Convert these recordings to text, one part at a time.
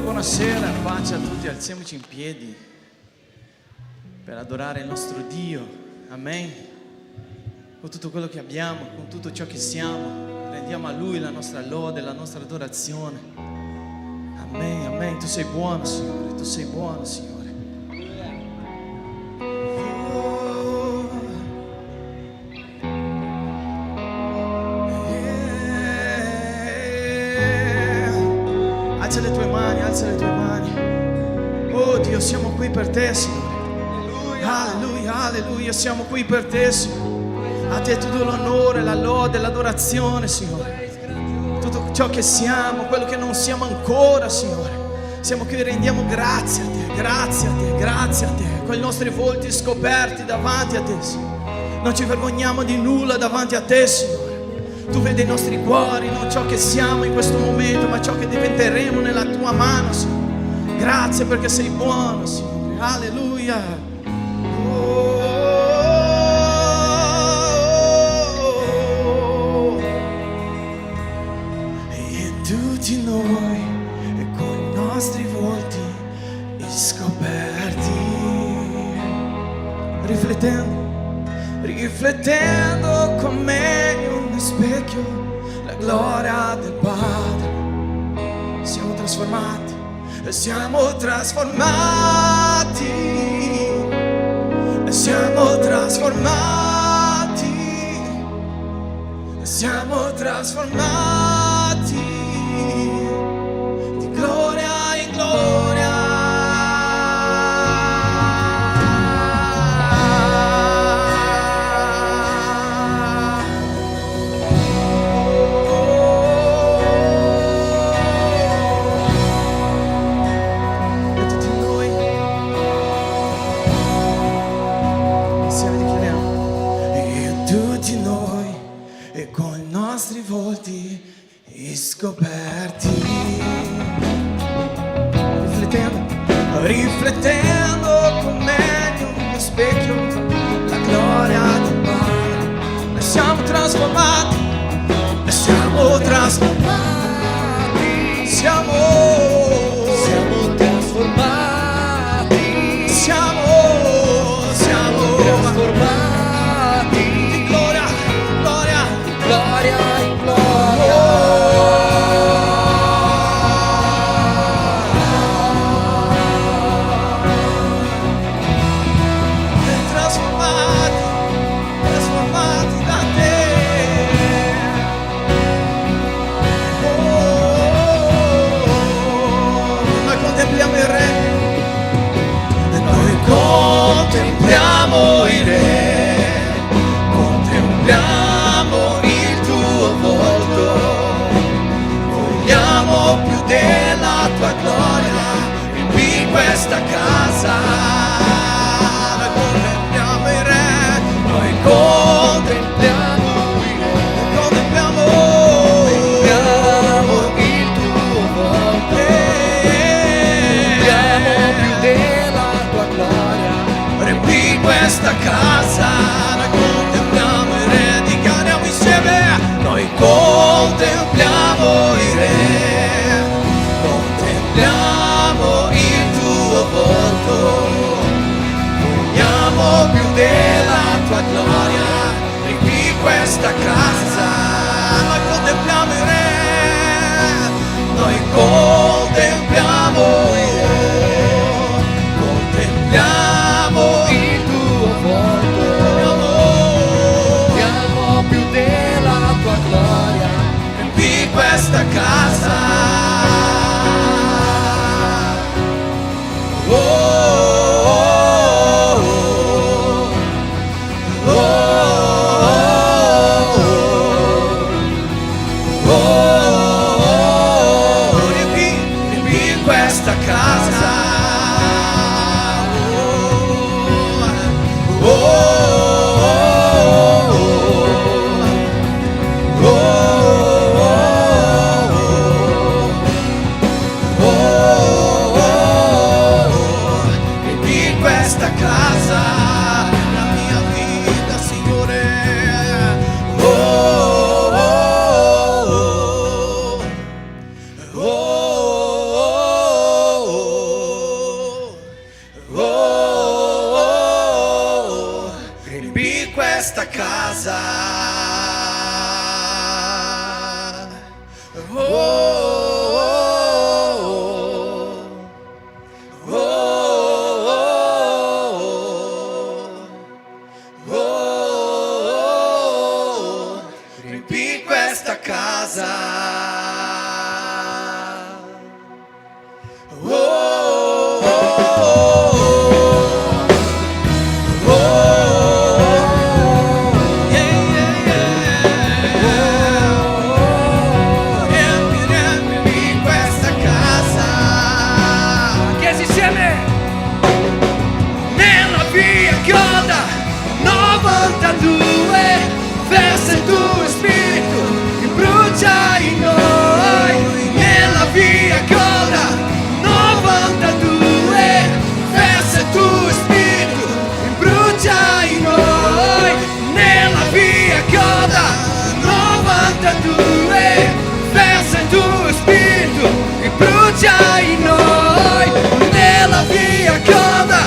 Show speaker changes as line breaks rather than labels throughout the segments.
buonasera, pace a tutti, alziamoci in piedi per adorare il nostro Dio, amen. Con tutto quello che abbiamo, con tutto ciò che siamo, rendiamo a Lui la nostra lode, la nostra adorazione. Amen, amen. Tu sei buono, Signore, tu sei buono, Signore. Alza le tue mani, alza le tue mani. Oh Dio, siamo qui per te, Signore. Alleluia, alleluia, siamo qui per te, Signore. A te tutto l'onore, la lode, l'adorazione, Signore. Tutto ciò che siamo, quello che non siamo ancora, Signore. Siamo qui e rendiamo grazie a te, grazie a te, grazie a te. Con i nostri volti scoperti davanti a te, Signore. Non ci vergogniamo di nulla davanti a te, Signore. Tu vedi i nostri cuori, non ciò che siamo in questo momento, ma ciò che diventeremo nella tua mano, Signore. Grazie perché sei buono, Signore. Alleluia. Tutti noi e con i nostri volti scoperti, riflettendo come in uno specchio la gloria del Padre. Siamo trasformati, siamo trasformati, siamo trasformati, siamo trasformati. Di gloria in gloria. E tutti noi insieme dichiariamo. E tutti noi e con i nostri volti scoperti, riflettendo come in uno specchio la gloria del Padre. E siamo trasformati, e siamo trasformati, siamo trasformati, siamo trasformati di gloria, gloria, gloria in gloria. Contempliamo il Re, contempliamo il tuo volto, vogliamo più della tua gloria, riempi questa casa. Noi contempliamo il Re, noi contempliamo il Re, contempliamo il tuo volto, vogliamo più della tua gloria. Riempi questa casa, noi contempliamo il Re, dichiariamo insieme, noi contempliamo il Re, contempliamo il tuo volto, vogliamo più della tua gloria, riempi questa casa, noi contempliamo il Re, noi contempliamo il Re, contempliamo il tuo volto, vogliamo più della tua gloria, riempi questa casa. Oh, oh, oh, oh, oh, oh, oh, riempi questa casa. casa. Oh, oh, oh, oh, oh, oh, riempi questa casa. Versa il tuo spirito che brucia in noi. Nella via Coda 92 versa il tuo spirito che brucia in noi. Nella via Coda 92 versa il tuo spirito che brucia in noi. Nella via Coda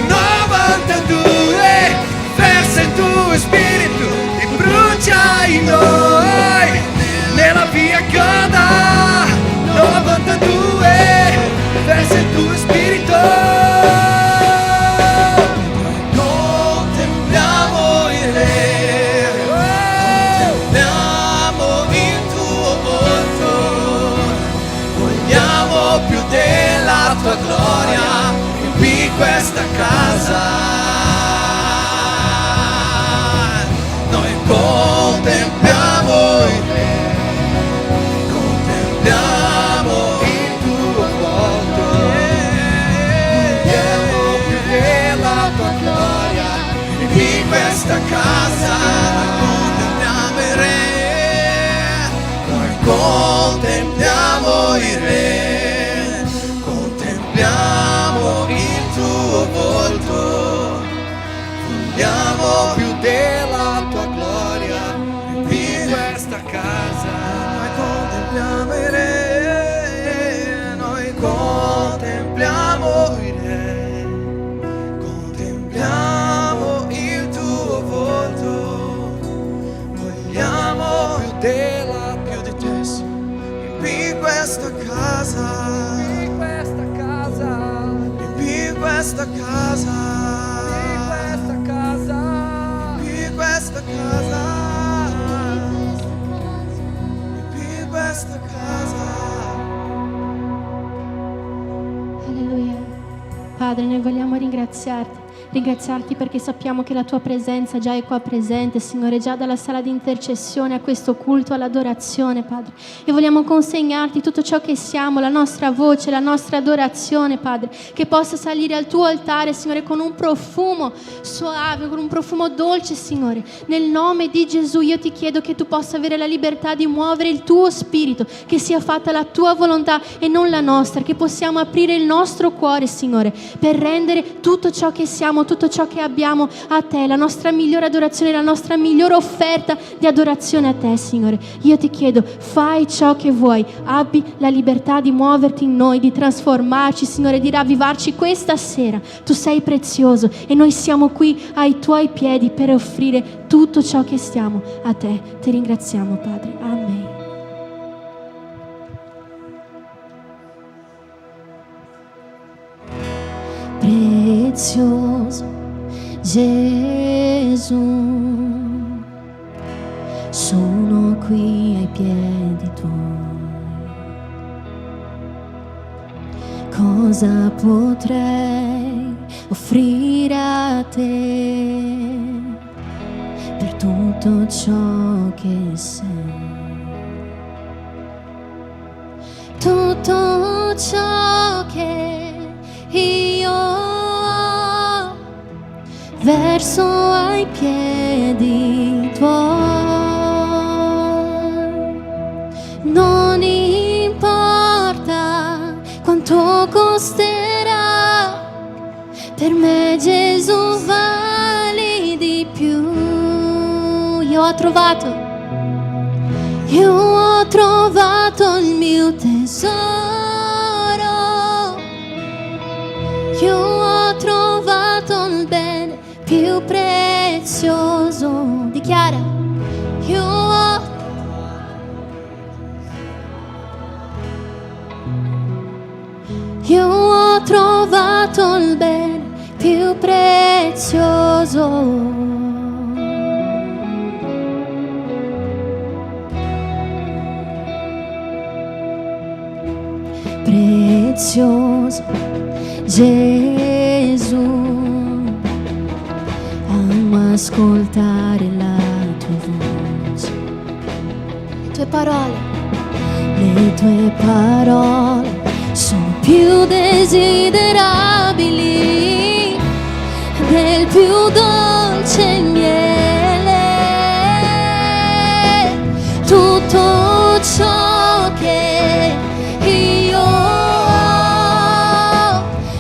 92 versa il tuo spirito che brucia in noi. Nella via Coda 92 versa il tuo spirito. Contempliamo il Re, contempliamo il tuo volto, vogliamo più della tua gloria, riempi questa casa. Contempliamo il Re, contempliamo il tuo volto, vogliamo più della tua gloria, riempi questa casa. Contempliamo il Re, noi contempliamo il Re, contempliamo il tuo volto, vogliamo più della tua gloria in questa casa. Noi contempliamo il Re, noi contempliamo il Re, contempliamo il tuo volto, vogliamo più della più di te, in questa casa, in questa casa, in questa casa, in questa casa, in questa casa, in questa casa.
Alleluia. Padre, noi vogliamo ringraziarti perché sappiamo che la tua presenza già è qua presente, Signore, già dalla sala di intercessione a questo culto, all'adorazione, Padre. E vogliamo consegnarti tutto ciò che siamo, la nostra voce, la nostra adorazione, Padre, che possa salire al tuo altare, Signore, con un profumo soave, con un profumo dolce, Signore. Nel nome di Gesù io ti chiedo che tu possa avere la libertà di muovere il tuo spirito, che sia fatta la tua volontà e non la nostra, che possiamo aprire il nostro cuore, Signore, per rendere tutto ciò che siamo, tutto ciò che abbiamo a te, la nostra migliore adorazione, la nostra migliore offerta di adorazione a te, Signore. Io ti chiedo, fai ciò che vuoi, abbi la libertà di muoverti in noi, di trasformarci, Signore, di ravvivarci questa sera. Tu sei prezioso e noi siamo qui ai tuoi piedi per offrire tutto ciò che siamo a te. Ti ringraziamo, Padre. Amen. Prezioso Gesù, sono qui ai piedi tuoi. Cosa potrei offrire a te per tutto ciò che sei? Tutto ciò che io ho verso ai piedi tuoi. Non importa quanto costerà, per me Gesù vale di più. Io ho trovato il mio tesoro. Io ho trovato il bene più prezioso di dichiara. Io ho trovato il bene più prezioso. Prezioso Gesù, amo ascoltare la tua voce, le tue parole sono più desiderabili del più dolce miele. Tutto ciò che io ho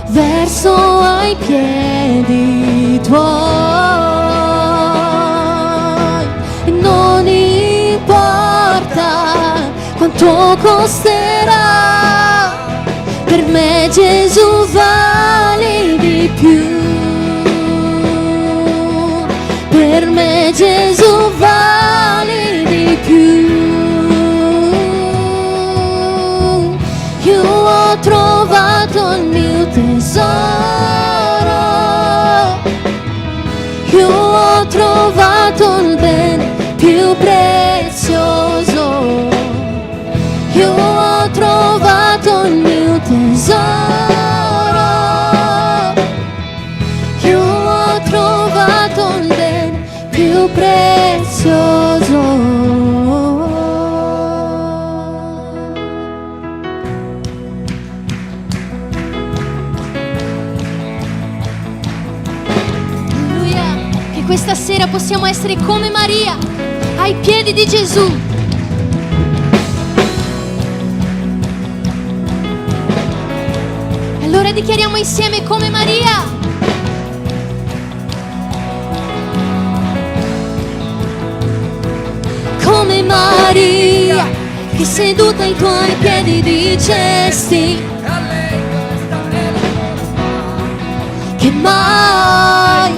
verso ai piedi tuoi. Non importa quanto costerà, per me Gesù vale di più. Per me Gesù vale di più. Io ho trovato il mio tesoro, io ho trovato il bene più prezioso. Io ho trovato il mio tesoro, io ho trovato il bene più prezioso. Alleluia, che questa sera possiamo essere come Maria, ai piedi di Gesù. Allora dichiariamo insieme come Maria. Come Maria, che seduta ai tuoi piedi dicesti che mai.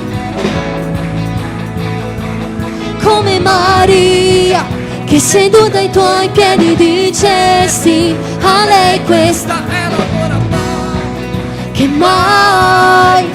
Come Maria, che seduta ai tuoi piedi dicesti a lei questa è la buona parte, che mai.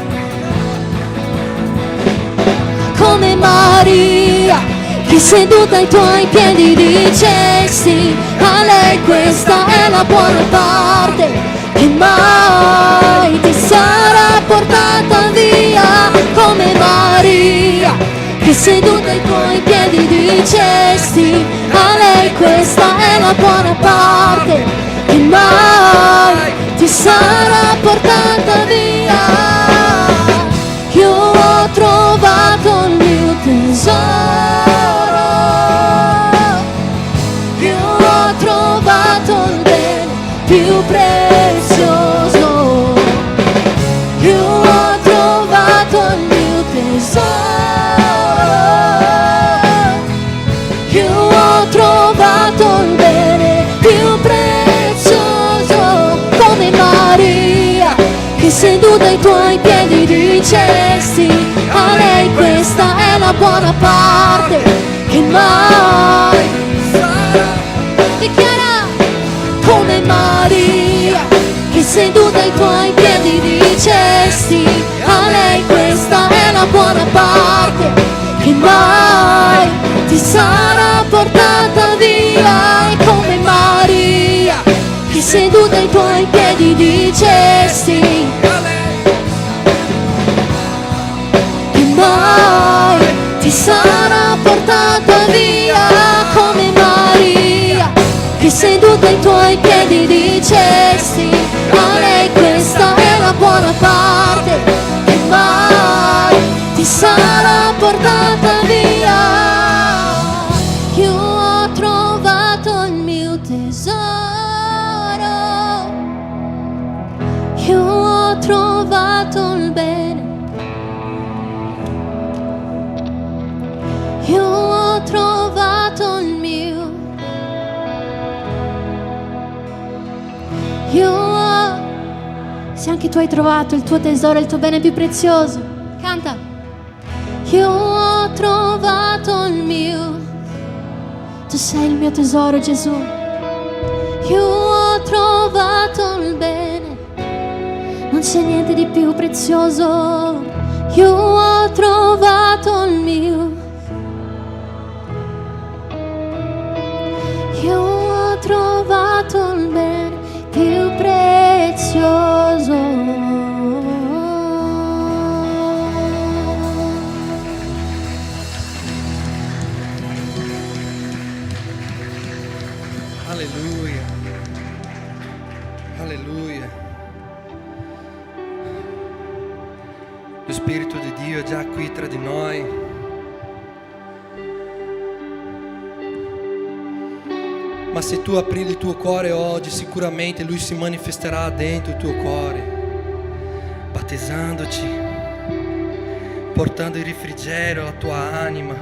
Come Maria, che seduta ai tuoi piedi dicesti a lei questa è la buona parte, che mai ti sarà portata via. Come Maria, che seduta ai tuoi piedi dicesti a lei questa è la buona parte, che mai ti sarà portata via. Io ho trovato il mio tesoro, io ho trovato il bene più prezioso. Io ho trovato il mio tesoro, io ho trovato il bene più prezioso. Come Maria, che seduta ai tuoi piedi dicesti a lei questa è la buona parte, che mai sarà. Dichiara. Come Maria, che seduta ai tuoi piedi dicesti a lei questa è la buona parte, che mai ti sarà portata via. E come Maria, che seduta ai tuoi piedi dicesti che mai ti sarà portata via. Come Maria, che seduta ai tuoi piedi dicesti a lei questa è la buona parte, che mai ti sarà portata via. Io ho trovato il mio tesoro, io ho trovato il bene, io ho trovato il mio. Se anche tu hai trovato il tuo tesoro, il tuo bene più prezioso, canta. Io ho trovato il mio, tu sei il mio tesoro, Gesù. Io ho trovato il bene, non c'è niente di più prezioso. Io ho trovato il mio, io ho trovato il bene più prezioso.
Alleluia, alleluia. Lo Spirito di Dio è già qui tra di noi. Ma se tu apri il tuo cuore oggi, sicuramente Lui si manifesterà dentro il tuo cuore, battezzandoci, portando il refrigerio alla tua anima,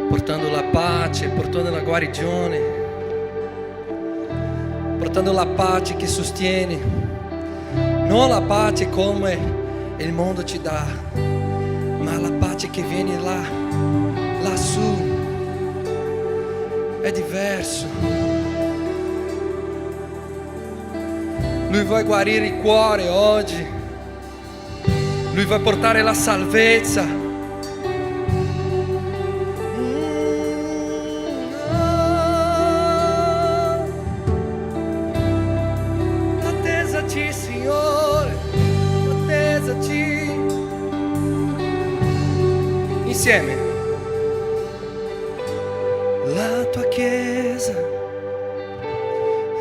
portando la pace, portando la guarigione, portando la pace che sostiene, non la pace come il mondo ci dà, ma la pace che viene lassù. È diverso. Lui vuole guarire il cuore oggi. Lui vuole portare la salvezza. Battezaci, Signore, battezaci. Insieme. La tua Chiesa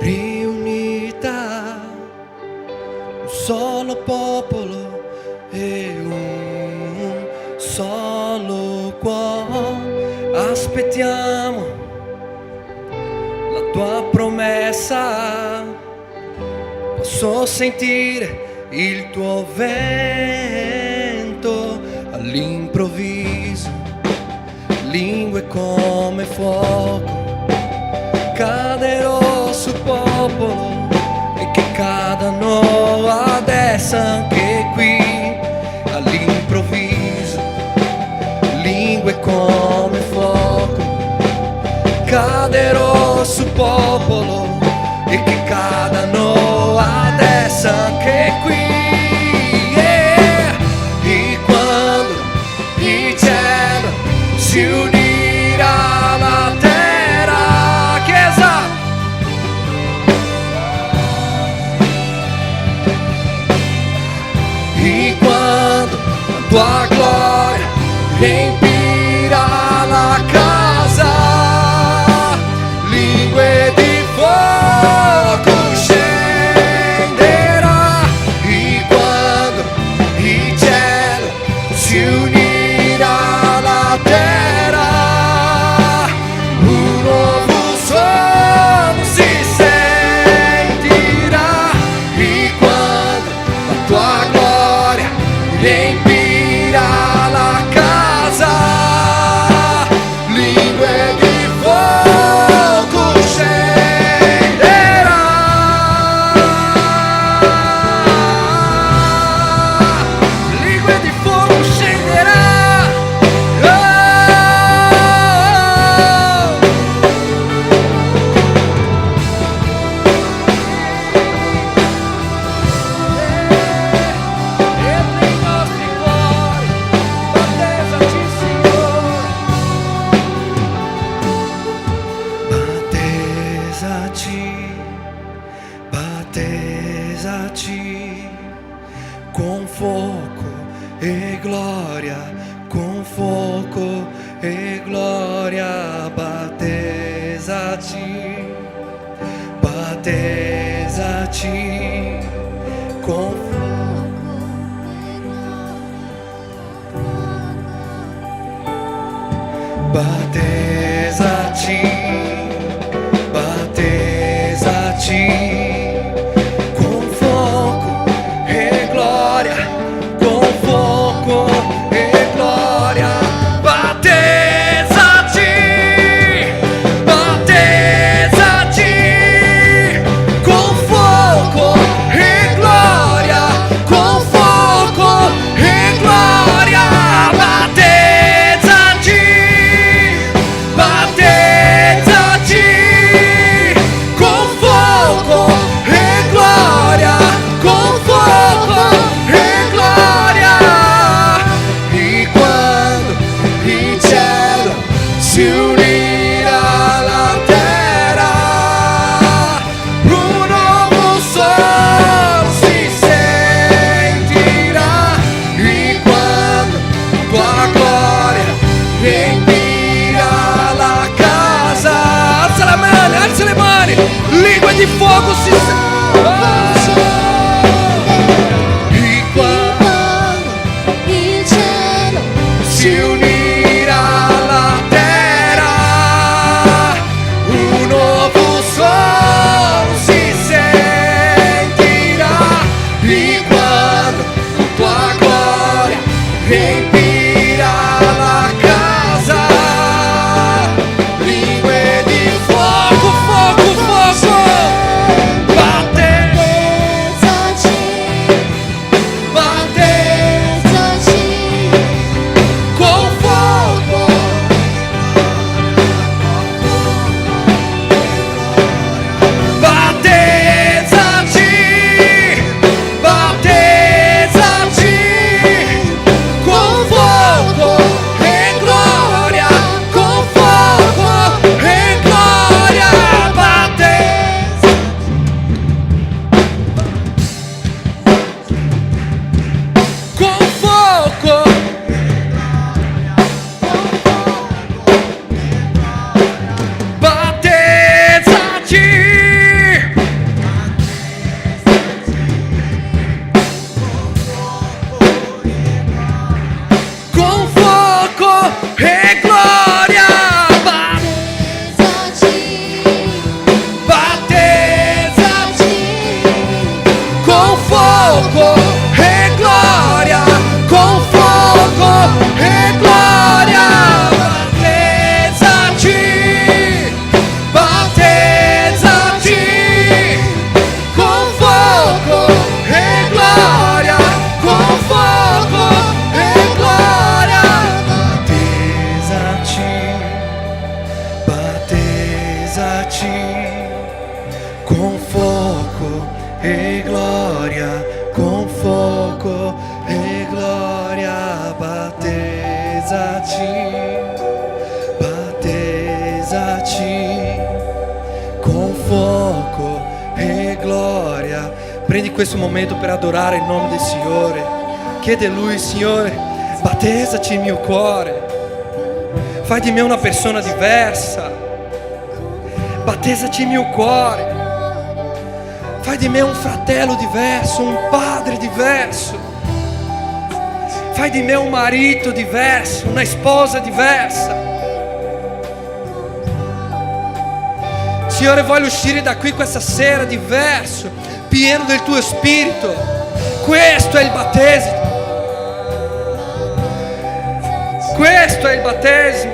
riunita, un solo popolo e un solo cuore. Aspettiamo la tua promessa, posso sentire il tuo vento all'improvviso. Lingue come fuoco caderò sul popolo, e che cadano adesso anche qui all'improvviso. Lingue come fuoco caderò sul popolo, e che cadano adesso anche qui. E quando il cielo si unirà alla terra, Chiesa, e quando la tua gloria riempirà la casa, lingue di fuoco scenderà. E quando il cielo si unirà alla terra, un nuovo suono si sentirà. E quando la tua gloria riempirà la casa, lingue di fuoco scenderà. Lingue di fuoco scenderà. Entra in nostri cuori, battezzaci, Signore. Battezzaci, battezzaci con fuoco e gloria, con fuoco e gloria. Battezzaci, battezzaci con fuoco. Battezzaci, battezzaci con fuoco e gloria, con fuoco e gloria. Battezzaci, battezzaci con fuoco e gloria. con fuoco e gloria, con fuoco e gloria. Battezzaci con fuoco e gloria, con fuoco e gloria. Battezzaci con fuoco e gloria, con fuoco e gloria. Battezzaci con fuoco e gloria. Prendi questo momento per adorare il nome del Signore. Chiede a Lui: Signore, battezzaci il mio cuore, fai di me una persona diversa. Battezzaci il mio cuore, fai di me un fratello diverso, un padre diverso. Fai di me un marito diverso, una sposa diversa. Signore, voglio uscire da qui questa sera diverso, pieno del tuo spirito. Questo è il battesimo. Questo è il battesimo.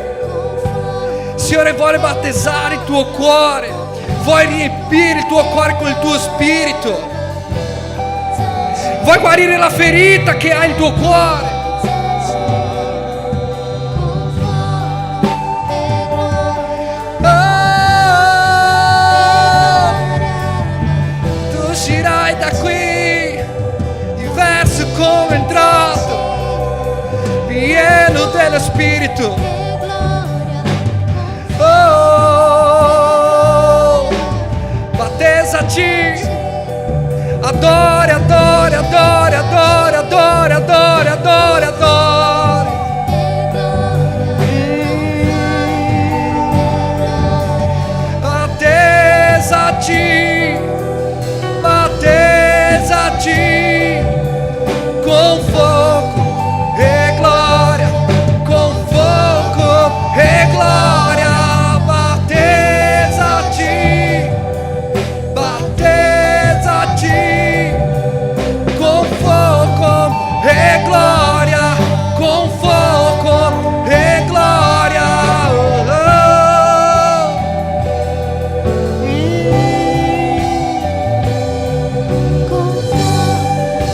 Signore, vuole battezzare il tuo cuore, vuoi riempire il tuo cuore con il tuo spirito, vuoi guarire la ferita che ha il tuo cuore. Tu uscirai da qui diverso come entrato, pieno dello spirito. Battezzaci, adori, adori, adori, adori, adori, adori, adori, adori. Battezzaci, battezzaci con fuoco e gloria, con fuoco e gloria. E gloria, con fuoco e gloria.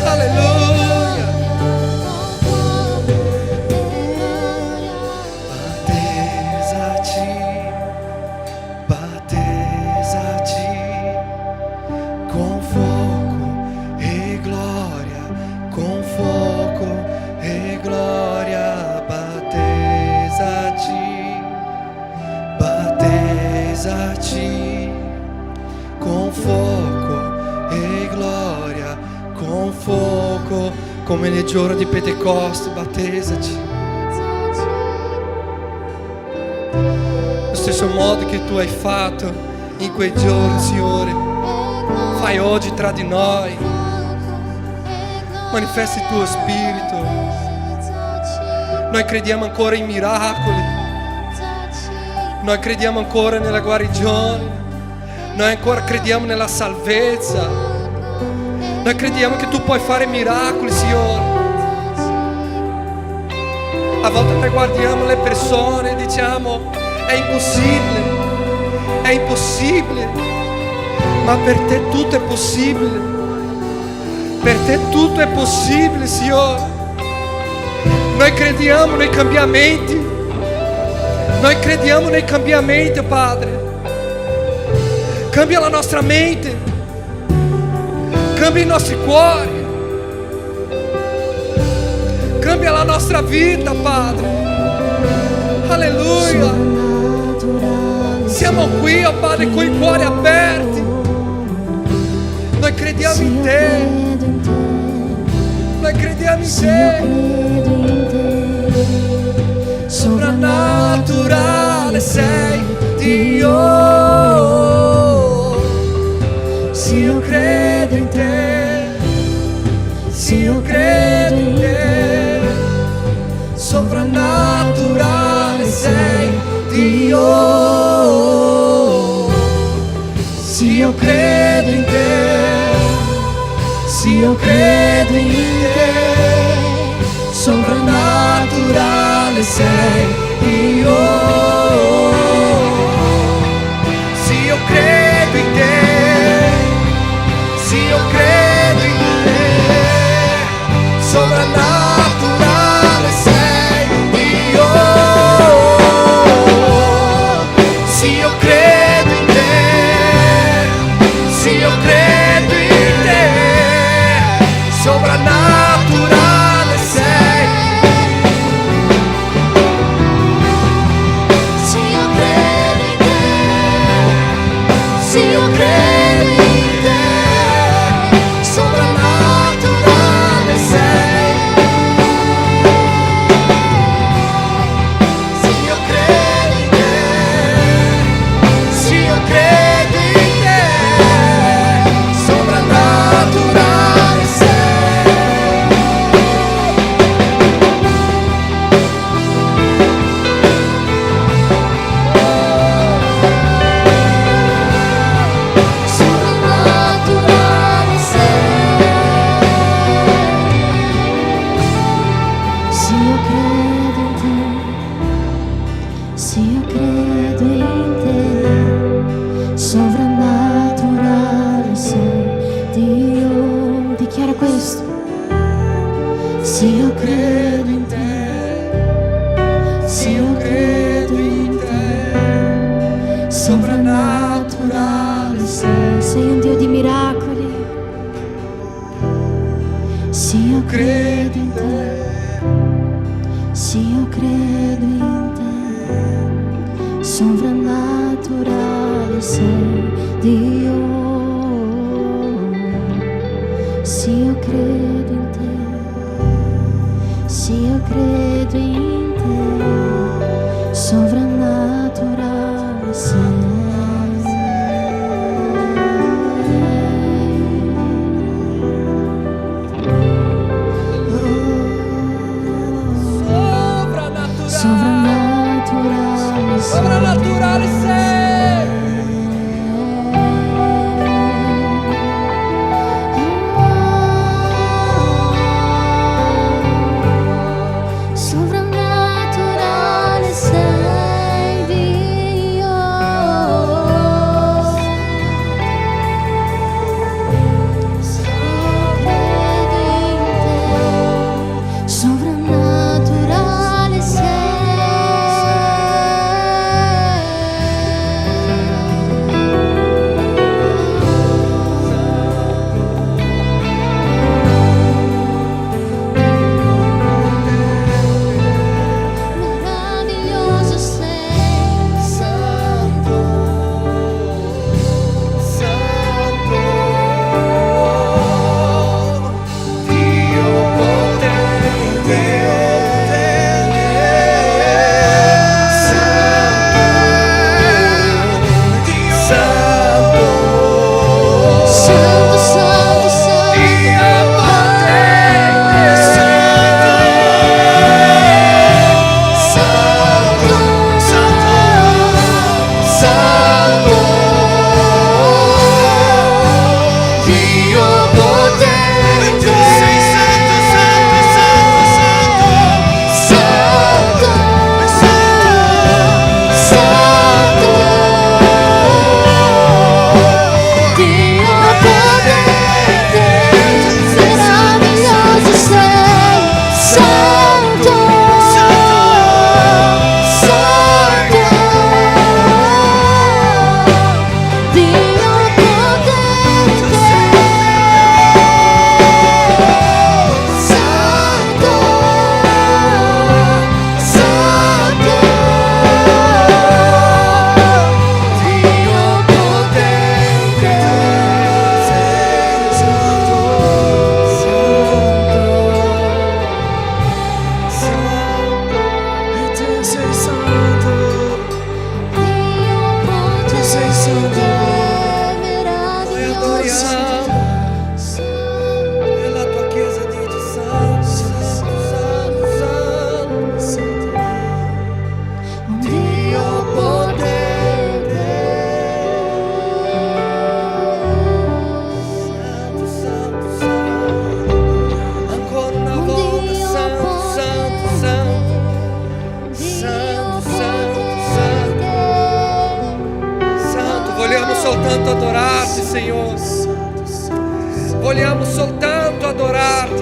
Alleluia. Battezzaci, battezzaci con fuoco e gloria, con fuoco e gloria. Battezzaci, battezzaci con fuoco e gloria, con fuoco, come nel giorno di Pentecoste. Battezzaci allo stesso modo che tu hai fatto in quei giorni, Signore. Fai oggi tra di noi, manifesta il tuo spirito. Noi crediamo ancora in miracoli, noi crediamo ancora nella guarigione, noi ancora crediamo nella salvezza, noi crediamo che tu puoi fare miracoli, Signore. A volte noi guardiamo le persone e diciamo: è impossibile, ma per te tutto è possibile. Per te tutto è possibile, Signore. Noi crediamo nei cambiamenti. Noi crediamo nei cambiamenti, Padre. Cambia la nostra mente. Cambia i nostri cuori. Cambia la nostra vita, Padre. Alleluia. Siamo qui, oh Padre, con i cuori aperti. Noi crediamo in te. Noi crediamo in te. Soprannaturale sei Dio. Sì, io credo in te. Sì, io credo in te. Soprannaturale sei Dio. Sì, io credo in te.
Sì, io credo in te, sovrannaturale sei Dio.
Sì, io credo in te. Sì, io credo in te. Sovrannaturale sei Dio. Sì, io credo in te. Sì, io credo in te. Sovrannaturale sei.
Sì, io credo in te. Sì, io credo in te.
Sovrannaturale sei. Sì, io credo in te. Sì, io credo in te. Sovrannaturale sei.
Sovrannaturale sei. Sì, io credo in te. Sì, io credo in te. Sovrannaturale sei Dio. Dichiara questo. Sì, io credo in te. Sì, io credo in te. Sovrannaturale sei. Sei un Dio di miracoli. Sì, io credo in te. Sì, io credo in te. Sovrannaturale sei Dio. Sì, io credo in te. Sì, io credo in te. Sovrannaturale sei. Sovrannaturale sei.
Sovrannaturale sei.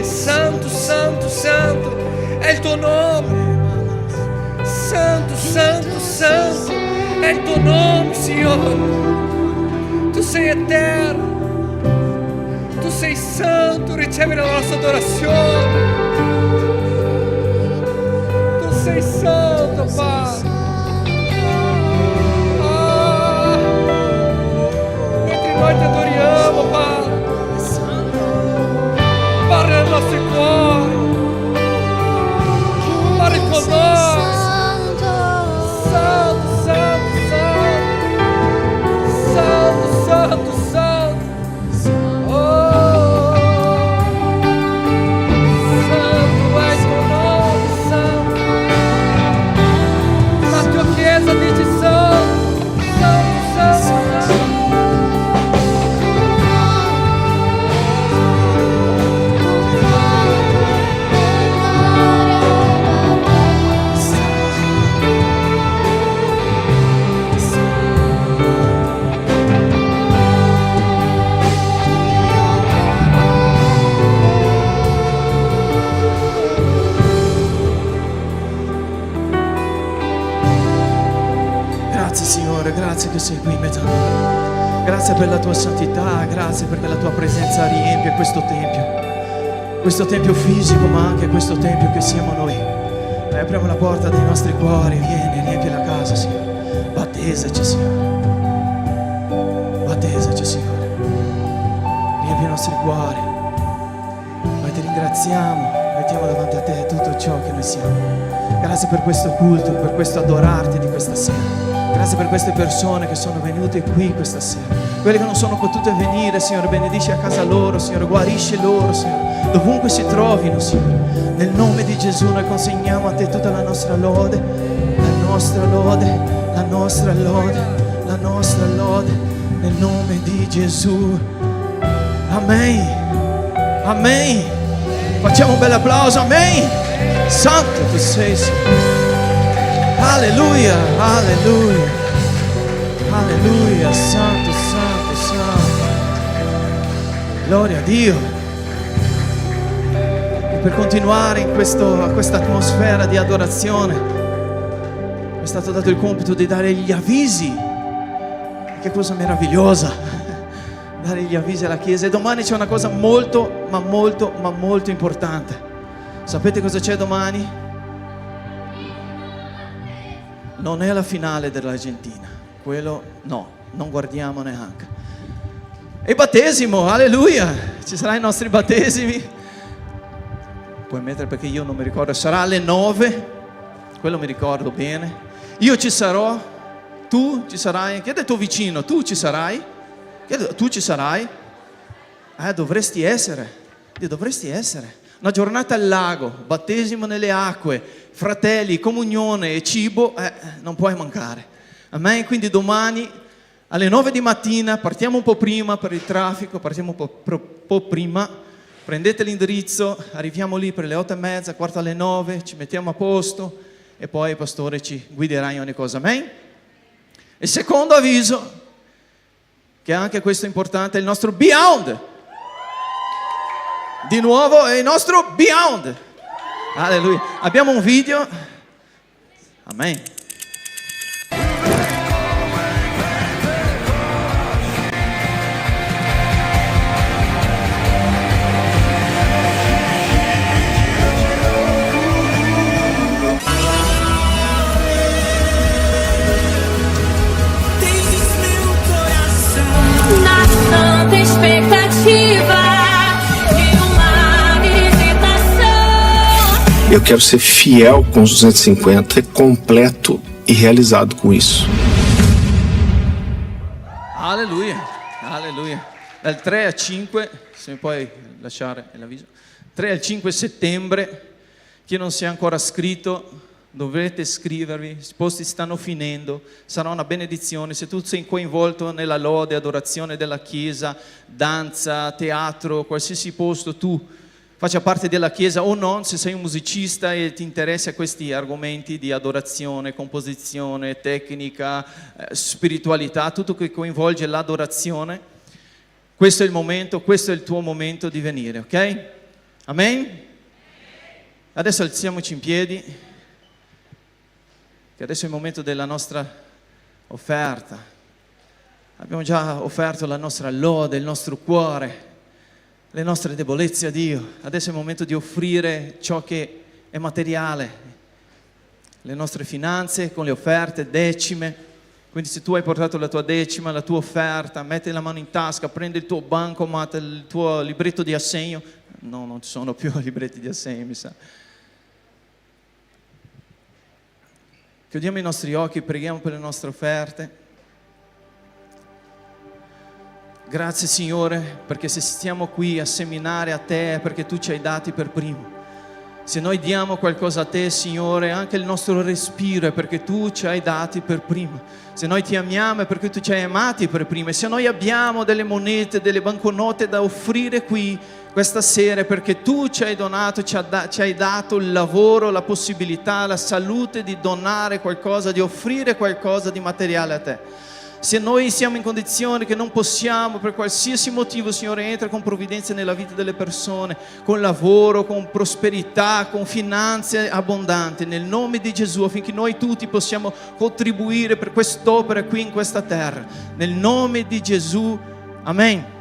Santo, santo, santo è il tuo nome. Santo, santo, santo è il tuo nome, Signore. Tu sei eterno, tu sei santo, ricevi la nostra adorazione. Tu sei santo, Padre. Mentre noi ti adoriamo, Padre, parla nei nostri cuori, parla con noi. Santo, santo, oh, santo è il tuo nome, santo. La tua chiesa dice santo, santo, santo, santo.
Grazie Signore, grazie che sei qui in mezzo a noi. Grazie per la tua santità, grazie perché la tua presenza riempie questo tempio fisico, ma anche questo tempio che siamo noi. E apriamo la porta dei nostri cuori, vieni, riempi la casa, Signore. Battezzaci, Signore. Battezzaci, Signore. Riempi i nostri cuori. Noi ti ringraziamo, mettiamo davanti a te tutto ciò che noi siamo. Grazie per questo culto, per questo adorarti di questa sera. Grazie per queste persone che sono venute qui questa sera. Quelle che non sono potute venire, Signore, benedici a casa loro, Signore, guarisci loro, Signore, dovunque si trovino, Signore. Nel nome di Gesù noi consegniamo a te tutta la nostra lode, la nostra lode, la nostra lode, la nostra lode, nel nome di Gesù. Amen. Amen. Facciamo un bel applauso, amen. Santo tu sei, Signore. Alleluia, alleluia, alleluia, santo, santo, santo. Gloria a Dio. E per continuare in questa atmosfera di adorazione, mi è stato dato il compito di dare gli avvisi. Che cosa meravigliosa, dare gli avvisi alla Chiesa. E domani c'è una cosa molto, ma molto, ma molto importante. Sapete cosa c'è domani? Non è la finale dell'Argentina, quello no, non guardiamo neanche. E il battesimo, alleluia, ci saranno i nostri battesimi. Puoi mettere perché io non mi ricordo, sarà alle 9, quello mi ricordo bene. Io ci sarò, tu ci sarai, chiede al tuo vicino, tu ci sarai? Tu ci sarai? Dovresti essere, dovresti essere. Una giornata al lago, battesimo nelle acque, fratelli, comunione e cibo, non puoi mancare. Amen? Quindi domani alle 9 di mattina partiamo un po' prima per il traffico, partiamo un po' prima, prendete l'indirizzo, arriviamo lì per le 8:30, quarto alle 9, ci mettiamo a posto e poi il pastore ci guiderà in ogni cosa. Amen? E secondo avviso, che anche questo è importante, è il nostro Beyond. Di nuovo è il nostro Beyond. Alleluia. Abbiamo un video. Amen.
Na santa expectativa de uma visitação.
Eu quero ser fiel com os 250, completo e realizado com isso.
Alleluia, alleluia. Dal 3 al 5, se mi puoi lasciare l'avviso, 3 al 5 settembre, chi non si è ancora iscritto dovete scrivervi, i posti stanno finendo, sarà una benedizione. Se tu sei coinvolto nella lode, adorazione della Chiesa, danza, teatro, qualsiasi posto tu faccia parte della Chiesa o non, se sei un musicista e ti interessa questi argomenti di adorazione, composizione, tecnica, spiritualità, tutto che coinvolge l'adorazione, questo è il momento, questo è il tuo momento di venire, ok? Amen? Adesso alziamoci in piedi, che adesso è il momento della nostra offerta. Abbiamo già offerto la nostra lode, il nostro cuore, le nostre debolezze a Dio. Adesso è il momento di offrire ciò che è materiale, le nostre finanze con le offerte, decime. Quindi se tu hai portato la tua decima, la tua offerta, metti la mano in tasca, prendi il tuo bancomat, il tuo libretto di assegno. No, non ci sono più libretti di assegno, mi sa. Chiudiamo i nostri occhi, preghiamo per le nostre offerte. Grazie Signore, perché se stiamo qui a seminare a Te è perché Tu ci hai dati per primo. Se noi diamo qualcosa a Te, Signore, anche il nostro respiro è perché Tu ci hai dati per primo. Se noi Ti amiamo è perché Tu ci hai amati per primo. E se noi abbiamo delle monete, delle banconote da offrire qui questa sera è perché Tu ci hai donato, ci hai dato il lavoro, la possibilità, la salute di donare qualcosa, di offrire qualcosa di materiale a Te. Se noi siamo in condizioni che non possiamo, per qualsiasi motivo, Signore, entra con provvidenza nella vita delle persone, con lavoro, con prosperità, con finanze abbondanti, nel nome di Gesù, affinché noi tutti possiamo contribuire per quest'opera qui in questa terra. Nel nome di Gesù, amen.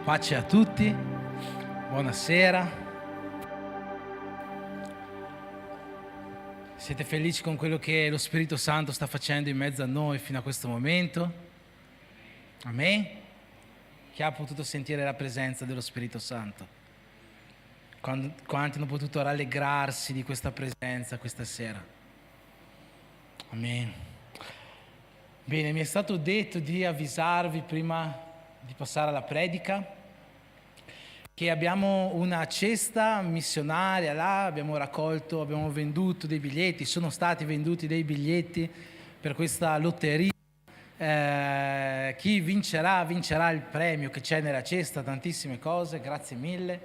Pace a tutti, buonasera. Siete felici con quello che lo Spirito Santo sta facendo in mezzo a noi fino a questo momento? Amen? Chi ha potuto sentire la presenza dello Spirito Santo? Quanti hanno potuto rallegrarsi di questa presenza questa sera? Amen. Bene, mi è stato detto di avvisarvi prima di passare alla predica che abbiamo una cesta missionaria là, abbiamo venduto dei biglietti, sono stati venduti dei biglietti per questa lotteria. Chi vincerà il premio che c'è nella cesta, tantissime cose, grazie mille.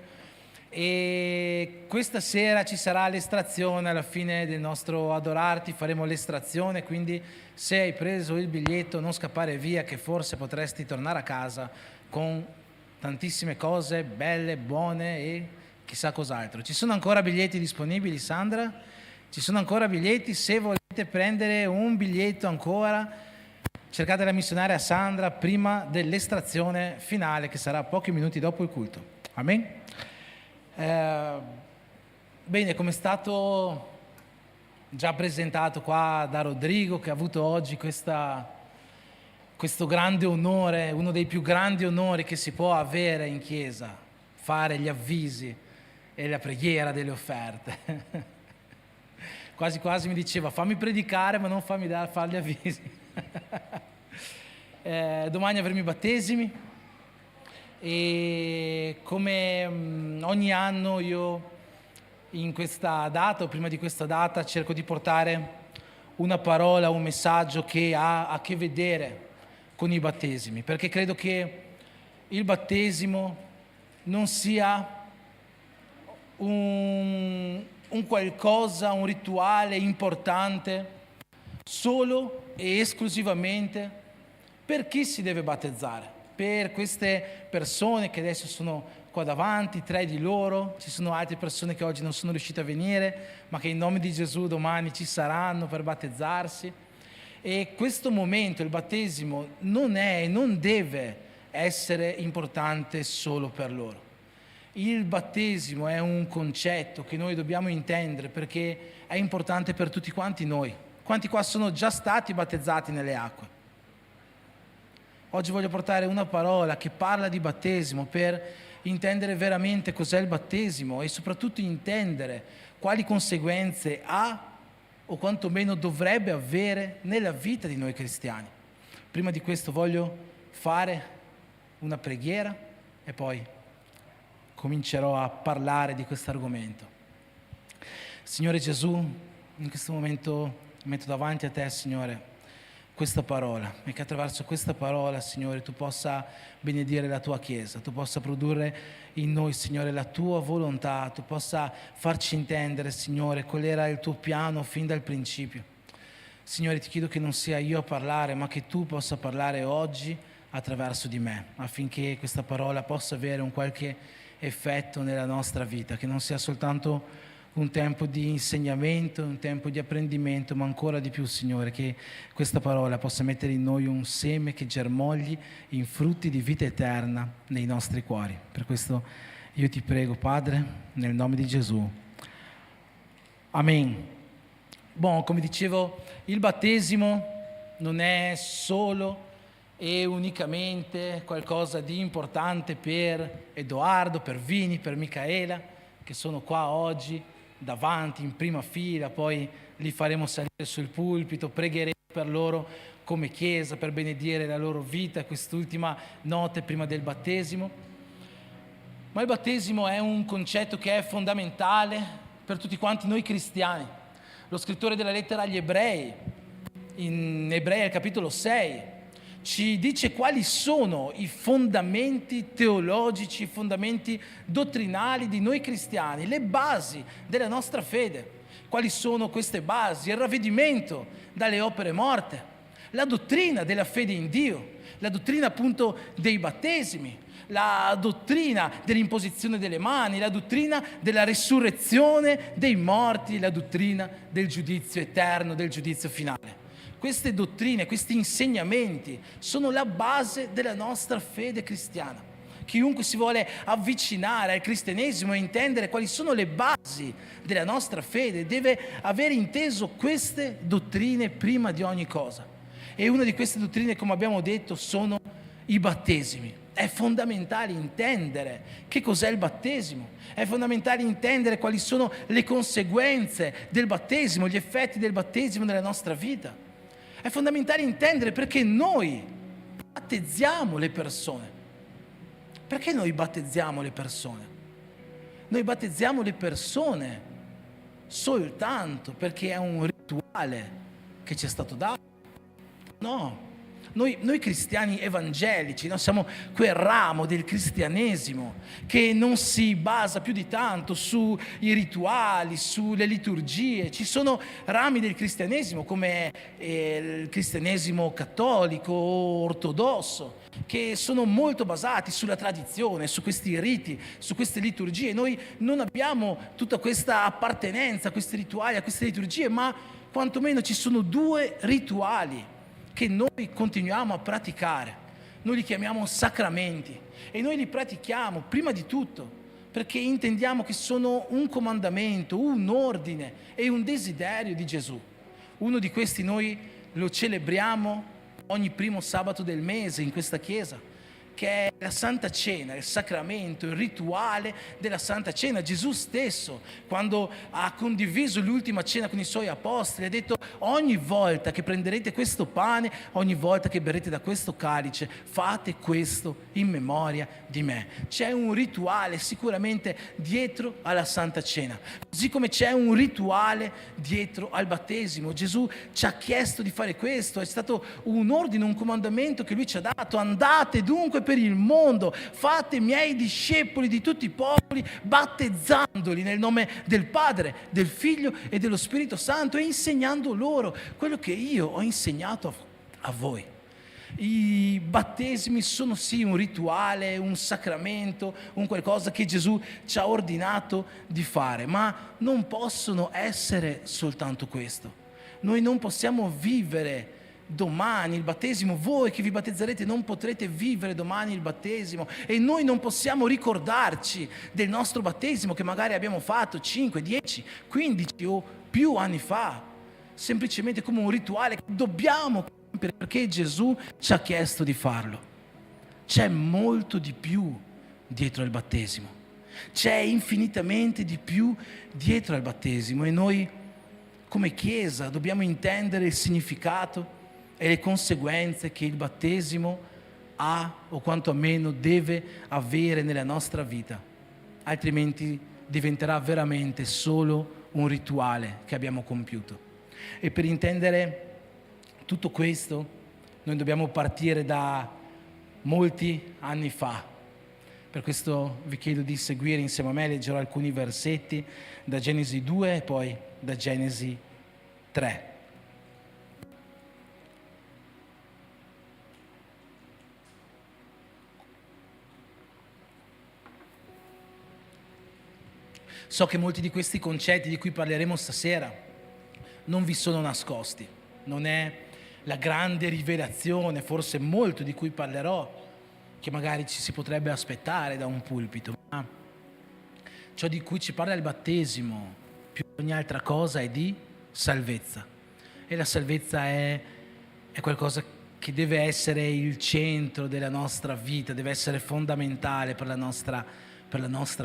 E questa sera ci sarà l'estrazione alla fine del nostro adorarti, faremo l'estrazione, quindi se hai preso il biglietto non scappare via, che forse potresti tornare a casa con tantissime cose belle, buone e chissà cos'altro. Ci sono ancora biglietti disponibili, Sandra? Ci sono ancora biglietti? Se volete prendere un biglietto ancora, cercate la missionaria Sandra prima dell'estrazione finale, che sarà pochi minuti dopo il culto. Amen? Bene, come è stato già presentato qua da Rodrigo, che ha avuto oggi questo grande onore, uno dei più grandi onori che si può avere in chiesa, fare gli avvisi e la preghiera delle offerte. Quasi quasi mi diceva fammi predicare ma non fare gli avvisi. Domani avremo i battesimi e come ogni anno io in questa data o prima di questa data cerco di portare una parola, un messaggio che ha a che vedere con i battesimi, perché credo che il battesimo non sia un qualcosa, un rituale importante solo e esclusivamente per chi si deve battezzare, per queste persone che adesso sono qua davanti, 3 di loro, ci sono altre persone che oggi non sono riuscite a venire, ma che in nome di Gesù domani ci saranno per battezzarsi. E questo momento, il battesimo, non è e non deve essere importante solo per loro. Il battesimo è un concetto che noi dobbiamo intendere perché è importante per tutti quanti noi. Quanti qua sono già stati battezzati nelle acque? Oggi voglio portare una parola che parla di battesimo per intendere veramente cos'è il battesimo e soprattutto intendere quali conseguenze ha o quantomeno dovrebbe avere nella vita di noi cristiani. Prima di questo voglio fare una preghiera e poi comincerò a parlare di questo argomento. Signore Gesù, in questo momento metto davanti a te, Signore, questa parola e che attraverso questa parola, Signore, tu possa benedire la tua Chiesa, tu possa produrre in noi, Signore, la tua volontà, tu possa farci intendere, Signore, qual era il tuo piano fin dal principio. Signore, ti chiedo che non sia io a parlare, ma che tu possa parlare oggi attraverso di me, affinché questa parola possa avere un qualche effetto nella nostra vita, che non sia soltanto un tempo di insegnamento, un tempo di apprendimento, ma ancora di più, Signore, che questa parola possa mettere in noi un seme che germogli in frutti di vita eterna nei nostri cuori. Per questo io ti prego, Padre, nel nome di Gesù. Amen. Come dicevo, il battesimo non è solo e unicamente qualcosa di importante per Edoardo, per Vini, per Micaela, che sono qua oggi davanti in prima fila, poi li faremo salire sul pulpito, pregheremo per loro come Chiesa per benedire la loro vita quest'ultima notte prima del battesimo. Ma il battesimo è un concetto che è fondamentale per tutti quanti noi cristiani. Lo scrittore della lettera agli Ebrei, in Ebrei al capitolo 6, ci dice quali sono i fondamenti teologici, i fondamenti dottrinali di noi cristiani, le basi della nostra fede. Quali sono queste basi? Il ravvedimento dalle opere morte, la dottrina della fede in Dio, la dottrina appunto dei battesimi, la dottrina dell'imposizione delle mani, la dottrina della resurrezione dei morti, la dottrina del giudizio eterno, del giudizio finale. Queste dottrine, questi insegnamenti sono la base della nostra fede cristiana. Chiunque si vuole avvicinare al cristianesimo e intendere quali sono le basi della nostra fede deve avere inteso queste dottrine prima di ogni cosa. E una di queste dottrine, come abbiamo detto, sono i battesimi. È fondamentale intendere che cos'è il battesimo, è fondamentale intendere quali sono le conseguenze del battesimo, gli effetti del battesimo nella nostra vita. È fondamentale intendere perché noi battezziamo le persone. Perché noi battezziamo le persone? Noi battezziamo le persone soltanto perché è un rituale che ci è stato dato? No. Noi cristiani evangelici, no? Siamo quel ramo del cristianesimo che non si basa più di tanto sui rituali, sulle liturgie. Ci sono rami del cristianesimo come il cristianesimo cattolico o ortodosso che sono molto basati sulla tradizione, su questi riti, su queste liturgie. Noi non abbiamo tutta questa appartenenza a questi rituali, a queste liturgie, ma quantomeno ci sono 2 rituali che noi continuiamo a praticare. Noi li chiamiamo sacramenti e noi li pratichiamo prima di tutto perché intendiamo che sono un comandamento, un ordine e un desiderio di Gesù. Uno di questi noi lo celebriamo ogni primo sabato del mese in questa chiesa, che è la Santa Cena, il sacramento, il rituale della Santa Cena. Gesù stesso, quando ha condiviso l'ultima cena con i suoi apostoli, ha detto: ogni volta che prenderete questo pane, ogni volta che berrete da questo calice, fate questo in memoria di me. C'è un rituale sicuramente dietro alla Santa Cena, così come c'è un rituale dietro al battesimo. Gesù ci ha chiesto di fare questo, è stato un ordine, un comandamento che lui ci ha dato: andate dunque per il mondo, fate miei discepoli di tutti i popoli, battezzandoli nel nome del Padre, del Figlio e dello Spirito Santo e insegnando loro quello che io ho insegnato a voi. I battesimi sono sì un rituale, un sacramento, un qualcosa che Gesù ci ha ordinato di fare, ma non possono essere soltanto questo. Noi non possiamo vivere domani il battesimo, voi che vi battezzerete non potrete vivere domani il battesimo e noi non possiamo ricordarci del nostro battesimo che magari abbiamo fatto 5, 10, 15 o più anni fa, semplicemente come un rituale che dobbiamo compiere perché Gesù ci ha chiesto di farlo. C'è molto di più dietro al battesimo, c'è infinitamente di più dietro al battesimo e noi come Chiesa dobbiamo intendere il significato e le conseguenze che il battesimo ha o quantomeno deve avere nella nostra vita, altrimenti diventerà veramente solo un rituale che abbiamo compiuto. E per intendere tutto questo noi dobbiamo partire da molti anni fa. Per questo vi chiedo di seguire insieme a me, leggerò alcuni versetti da Genesi 2 e poi da Genesi 3. So che molti di questi concetti di cui parleremo stasera non vi sono nascosti, non è la grande rivelazione, forse molto di cui parlerò, che magari ci si potrebbe aspettare da un pulpito, ma ciò di cui ci parla il battesimo, più di ogni altra cosa, è di salvezza. E la salvezza è qualcosa che deve essere il centro della nostra vita, deve essere fondamentale per la nostra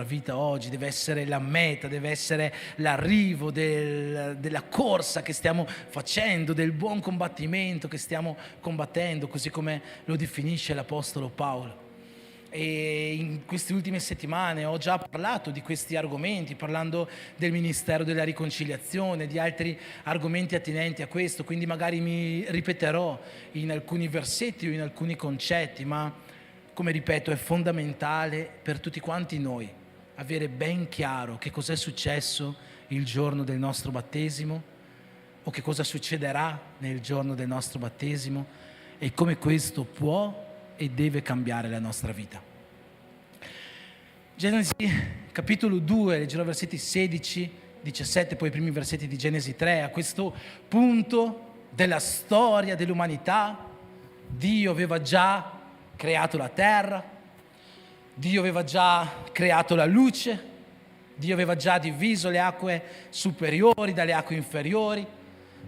vita oggi, deve essere la meta, deve essere l'arrivo della corsa che stiamo facendo, del buon combattimento che stiamo combattendo, così come lo definisce l'Apostolo Paolo. E in queste ultime settimane ho già parlato di questi argomenti, parlando del ministero della riconciliazione, di altri argomenti attinenti a questo, quindi magari mi ripeterò in alcuni versetti o in alcuni concetti, ma come ripeto, è fondamentale per tutti quanti noi avere ben chiaro che cos'è successo il giorno del nostro battesimo o che cosa succederà nel giorno del nostro battesimo e come questo può e deve cambiare la nostra vita. Genesi capitolo 2, leggerò versetti 16, 17, poi i primi versetti di Genesi 3. A questo punto della storia dell'umanità, Dio aveva già creato la terra, Dio aveva già creato la luce, Dio aveva già diviso le acque superiori dalle acque inferiori,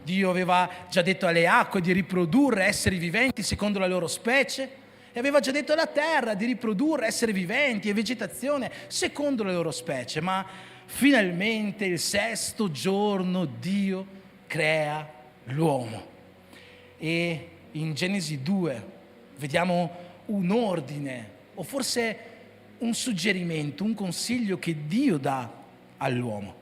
Dio aveva già detto alle acque di riprodurre esseri viventi secondo la loro specie e aveva già detto alla terra di riprodurre esseri viventi e vegetazione secondo le loro specie. Ma finalmente il sesto giorno Dio crea l'uomo. E in Genesi 2 vediamo un ordine, o forse un suggerimento, un consiglio che Dio dà all'uomo.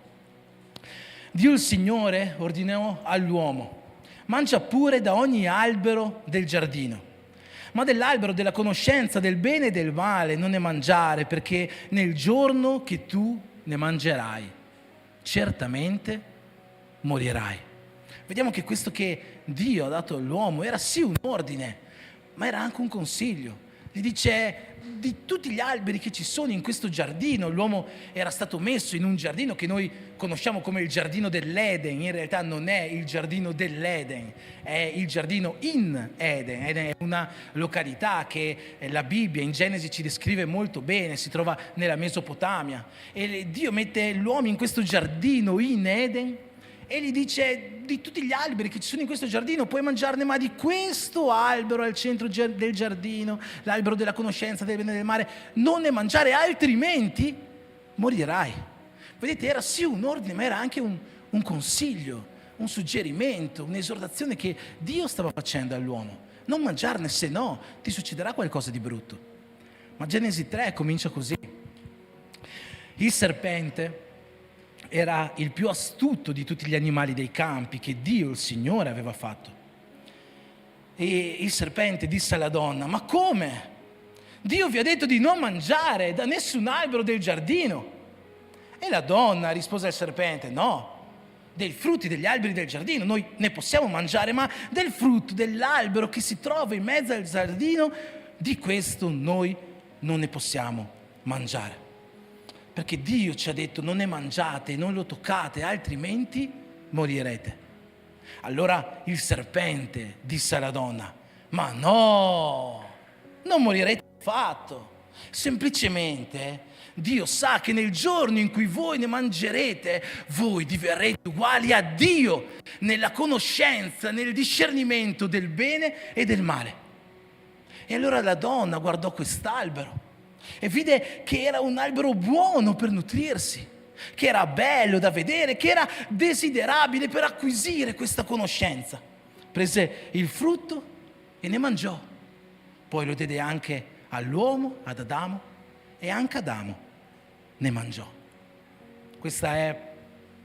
Dio il Signore ordinò all'uomo: mangia pure da ogni albero del giardino, ma dell'albero della conoscenza del bene e del male non ne mangiare, perché nel giorno che tu ne mangerai, certamente morirai. Vediamo che questo che Dio ha dato all'uomo era sì un ordine, ma era anche un consiglio. Gli dice: di tutti gli alberi che ci sono in questo giardino, l'uomo era stato messo in un giardino che noi conosciamo come il giardino dell'Eden. In realtà non è il giardino dell'Eden, è il giardino in Eden. Eden è una località che la Bibbia in Genesi ci descrive molto bene, si trova nella Mesopotamia, e Dio mette l'uomo in questo giardino in Eden e gli dice: di tutti gli alberi che ci sono in questo giardino puoi mangiarne, ma di questo albero al centro del giardino, l'albero della conoscenza del bene e del male, non ne mangiare, altrimenti morirai. Vedete, era sì un ordine, ma era anche un consiglio, un suggerimento, un'esortazione che Dio stava facendo all'uomo. Non mangiarne, se no ti succederà qualcosa di brutto. Ma Genesi 3 comincia così: il serpente era il più astuto di tutti gli animali dei campi che Dio, il Signore, aveva fatto. E il serpente disse alla donna: ma come? Dio vi ha detto di non mangiare da nessun albero del giardino. E la donna rispose al serpente: no, dei frutti degli alberi del giardino noi ne possiamo mangiare, ma del frutto dell'albero che si trova in mezzo al giardino, di questo noi non ne possiamo mangiare. Perché Dio ci ha detto: non ne mangiate, non lo toccate, altrimenti morirete. Allora il serpente disse alla donna: ma no, non morirete affatto. Semplicemente Dio sa che nel giorno in cui voi ne mangerete, voi diverrete uguali a Dio nella conoscenza, nel discernimento del bene e del male. E allora la donna guardò quest'albero e vide che era un albero buono per nutrirsi, che era bello da vedere, che era desiderabile per acquisire questa conoscenza. Prese il frutto e ne mangiò. Poi lo diede anche all'uomo, ad Adamo, e anche Adamo ne mangiò. Questa è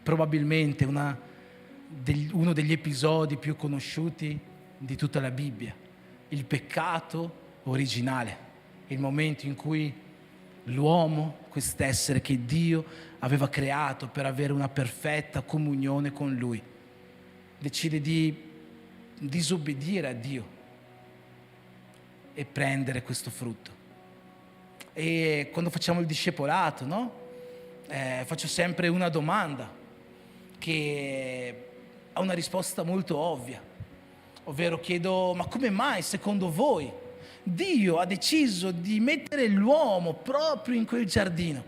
probabilmente uno degli episodi più conosciuti di tutta la Bibbia, il peccato originale. Il momento in cui l'uomo, quest'essere che Dio aveva creato per avere una perfetta comunione con Lui, decide di disobbedire a Dio e prendere questo frutto. E quando facciamo il discepolato, no? Faccio sempre una domanda che ha una risposta molto ovvia, ovvero chiedo: ma come mai secondo voi Dio ha deciso di mettere l'uomo proprio in quel giardino?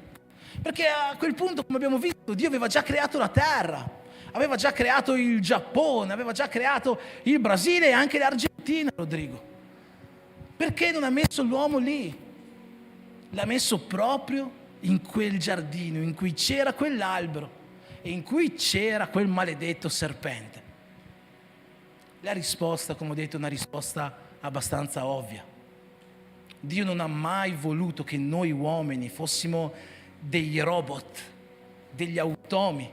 Perché a quel punto, come abbiamo visto, Dio aveva già creato la terra, aveva già creato il Giappone, aveva già creato il Brasile e anche l'Argentina, Rodrigo. Perché non ha messo l'uomo lì? L'ha messo proprio in quel giardino in cui c'era quell'albero e in cui c'era quel maledetto serpente. La risposta, come ho detto, è una risposta abbastanza ovvia. Dio non ha mai voluto che noi uomini fossimo degli robot, degli automi,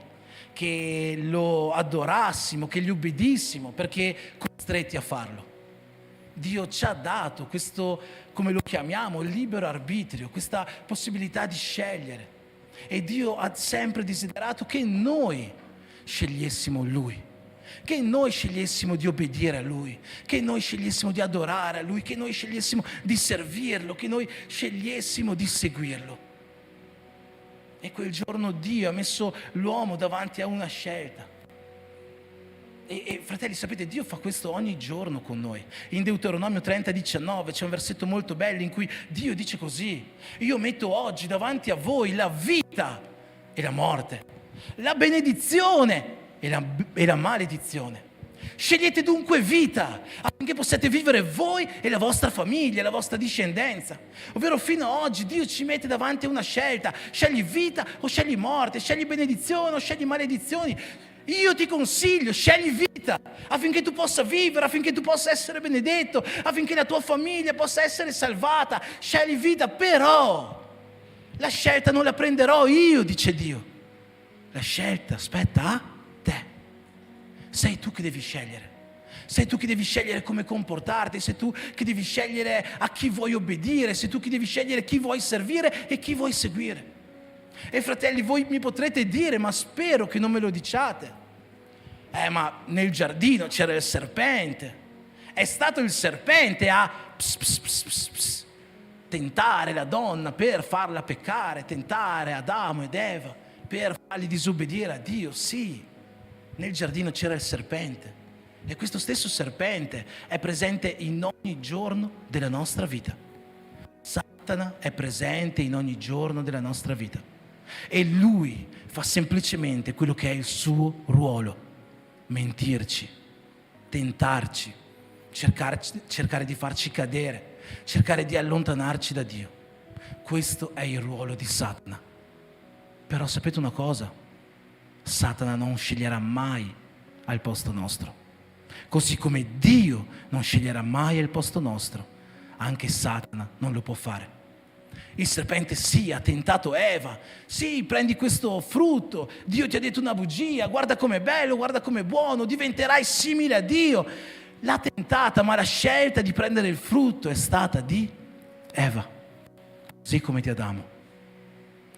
che lo adorassimo, che gli ubbidissimo, perché costretti a farlo. Dio ci ha dato questo, come lo chiamiamo, libero arbitrio, questa possibilità di scegliere. E Dio ha sempre desiderato che noi scegliessimo Lui, che noi scegliessimo di obbedire a Lui, che noi scegliessimo di adorare a Lui, che noi scegliessimo di servirlo, che noi scegliessimo di seguirlo. E quel giorno Dio ha messo l'uomo davanti a una scelta. E fratelli, sapete, Dio fa questo ogni giorno con noi. In Deuteronomio 30:19 c'è un versetto molto bello in cui Dio dice così: io metto oggi davanti a voi la vita e la morte, la benedizione e la maledizione. Scegliete dunque vita affinché possiate vivere voi e la vostra famiglia, la vostra discendenza. Ovvero fino ad oggi Dio ci mette davanti a una scelta: scegli vita o scegli morte, scegli benedizione o scegli maledizioni. Io ti consiglio, scegli vita affinché tu possa vivere, affinché tu possa essere benedetto, affinché la tua famiglia possa essere salvata. Scegli vita, però la scelta non la prenderò io, dice Dio. La scelta spetta a te. Sei tu che devi scegliere. Sei tu che devi scegliere come comportarti, sei tu che devi scegliere a chi vuoi obbedire, sei tu che devi scegliere chi vuoi servire e chi vuoi seguire. E fratelli, voi mi potrete dire, ma spero che non me lo diciate: ma nel giardino c'era il serpente, è stato il serpente a tentare la donna per farla peccare, tentare Adamo ed Eva per farli disobbedire a Dio. Sì, nel giardino c'era il serpente, e questo stesso serpente è presente in ogni giorno della nostra vita. Satana è presente in ogni giorno della nostra vita. E lui fa semplicemente quello che è il suo ruolo: mentirci, tentarci, cercare di farci cadere, cercare di allontanarci da Dio. Questo è il ruolo di Satana. Però sapete una cosa? Satana non sceglierà mai al posto nostro. Così come Dio non sceglierà mai al posto nostro, anche Satana non lo può fare. Il serpente sì, ha tentato Eva: sì, prendi questo frutto, Dio ti ha detto una bugia, guarda com'è bello, guarda com'è buono, diventerai simile a Dio. L'ha tentata, ma la scelta di prendere il frutto è stata di Eva, così come di Adamo.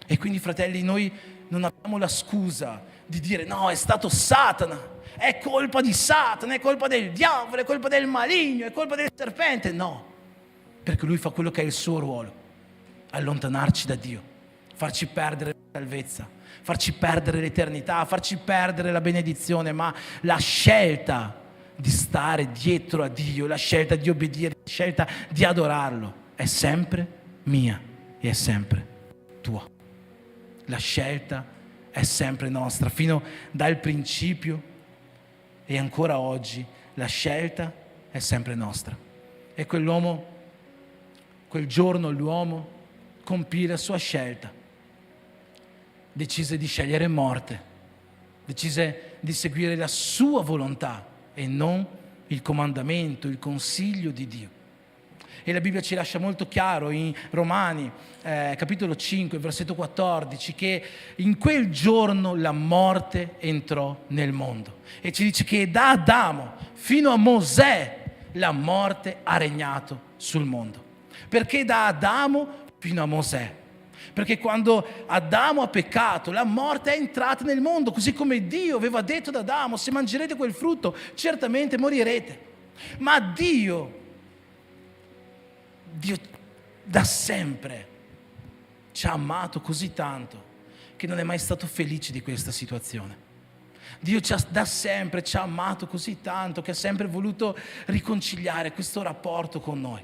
E quindi, fratelli, noi non abbiamo la scusa di dire: no, è stato Satana, è colpa di Satana, è colpa del diavolo, è colpa del maligno, è colpa del serpente. No, perché lui fa quello che è il suo ruolo: allontanarci da Dio, farci perdere la salvezza, farci perdere l'eternità, farci perdere la benedizione. Ma la scelta di stare dietro a Dio, la scelta di obbedire, la scelta di adorarlo è sempre mia e è sempre tua. La scelta è sempre nostra, fino dal principio e ancora oggi la scelta è sempre nostra. E quel giorno l'uomo compì la sua scelta, decise di scegliere morte, decise di seguire la sua volontà e non il comandamento, il consiglio di Dio. E la Bibbia ci lascia molto chiaro in Romani, capitolo 5, versetto 14, che in quel giorno la morte entrò nel mondo. E ci dice che da Adamo fino a Mosè la morte ha regnato sul mondo. Perché da Adamo fino a Mosè? Perché quando Adamo ha peccato, la morte è entrata nel mondo, così come Dio aveva detto ad Adamo: se mangerete quel frutto certamente morirete. Ma Dio da sempre ci ha amato così tanto che non è mai stato felice di questa situazione. Dio da sempre ci ha amato così tanto che ha sempre voluto riconciliare questo rapporto con noi.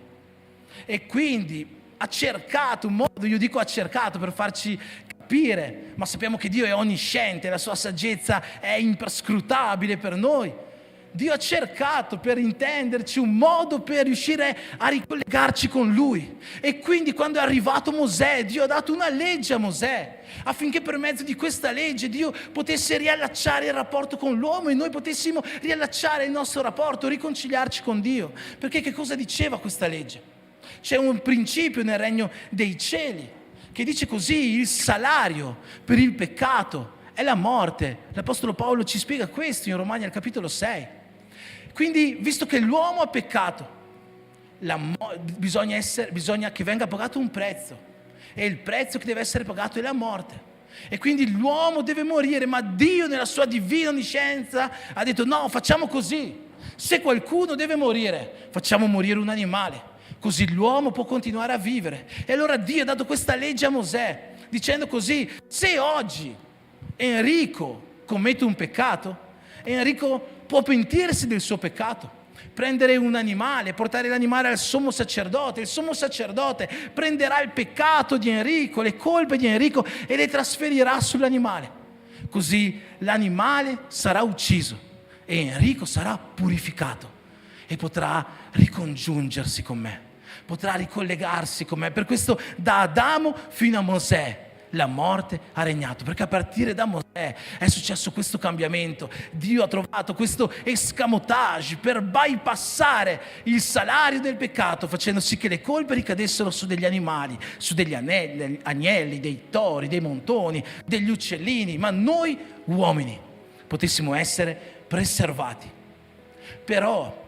E quindi ha cercato un modo, io dico ha cercato per farci capire, ma sappiamo che Dio è onnisciente, la sua saggezza è imperscrutabile per noi. Dio ha cercato per intenderci un modo per riuscire a ricollegarci con Lui. E quindi quando è arrivato Mosè, Dio ha dato una legge a Mosè, affinché per mezzo di questa legge Dio potesse riallacciare il rapporto con l'uomo e noi potessimo riallacciare il nostro rapporto, riconciliarci con Dio. Perché che cosa diceva questa legge? C'è un principio nel regno dei cieli che dice così: il salario per il peccato è la morte. L'Apostolo Paolo ci spiega questo in Romani al capitolo 6. Quindi, visto che l'uomo ha peccato, bisogna che venga pagato un prezzo, e il prezzo che deve essere pagato è la morte. E quindi l'uomo deve morire, ma Dio nella sua divina onniscienza ha detto: no, facciamo così: se qualcuno deve morire, facciamo morire un animale, così l'uomo può continuare a vivere. E allora Dio ha dato questa legge a Mosè, dicendo così: se oggi Enrico commette un peccato, Enrico può pentirsi del suo peccato, prendere un animale, portare l'animale al sommo sacerdote. Il sommo sacerdote prenderà il peccato di Enrico, le colpe di Enrico e le trasferirà sull'animale. Così l'animale sarà ucciso e Enrico sarà purificato e potrà ricongiungersi con me, potrà ricollegarsi con me. Per questo da Adamo fino a Mosè la morte ha regnato, perché a partire da Mosè è successo questo cambiamento. Dio ha trovato questo escamotage per bypassare il salario del peccato, facendo sì che le colpe ricadessero su degli animali, su degli agnelli, dei tori, dei montoni, degli uccellini, ma noi uomini potessimo essere preservati. Però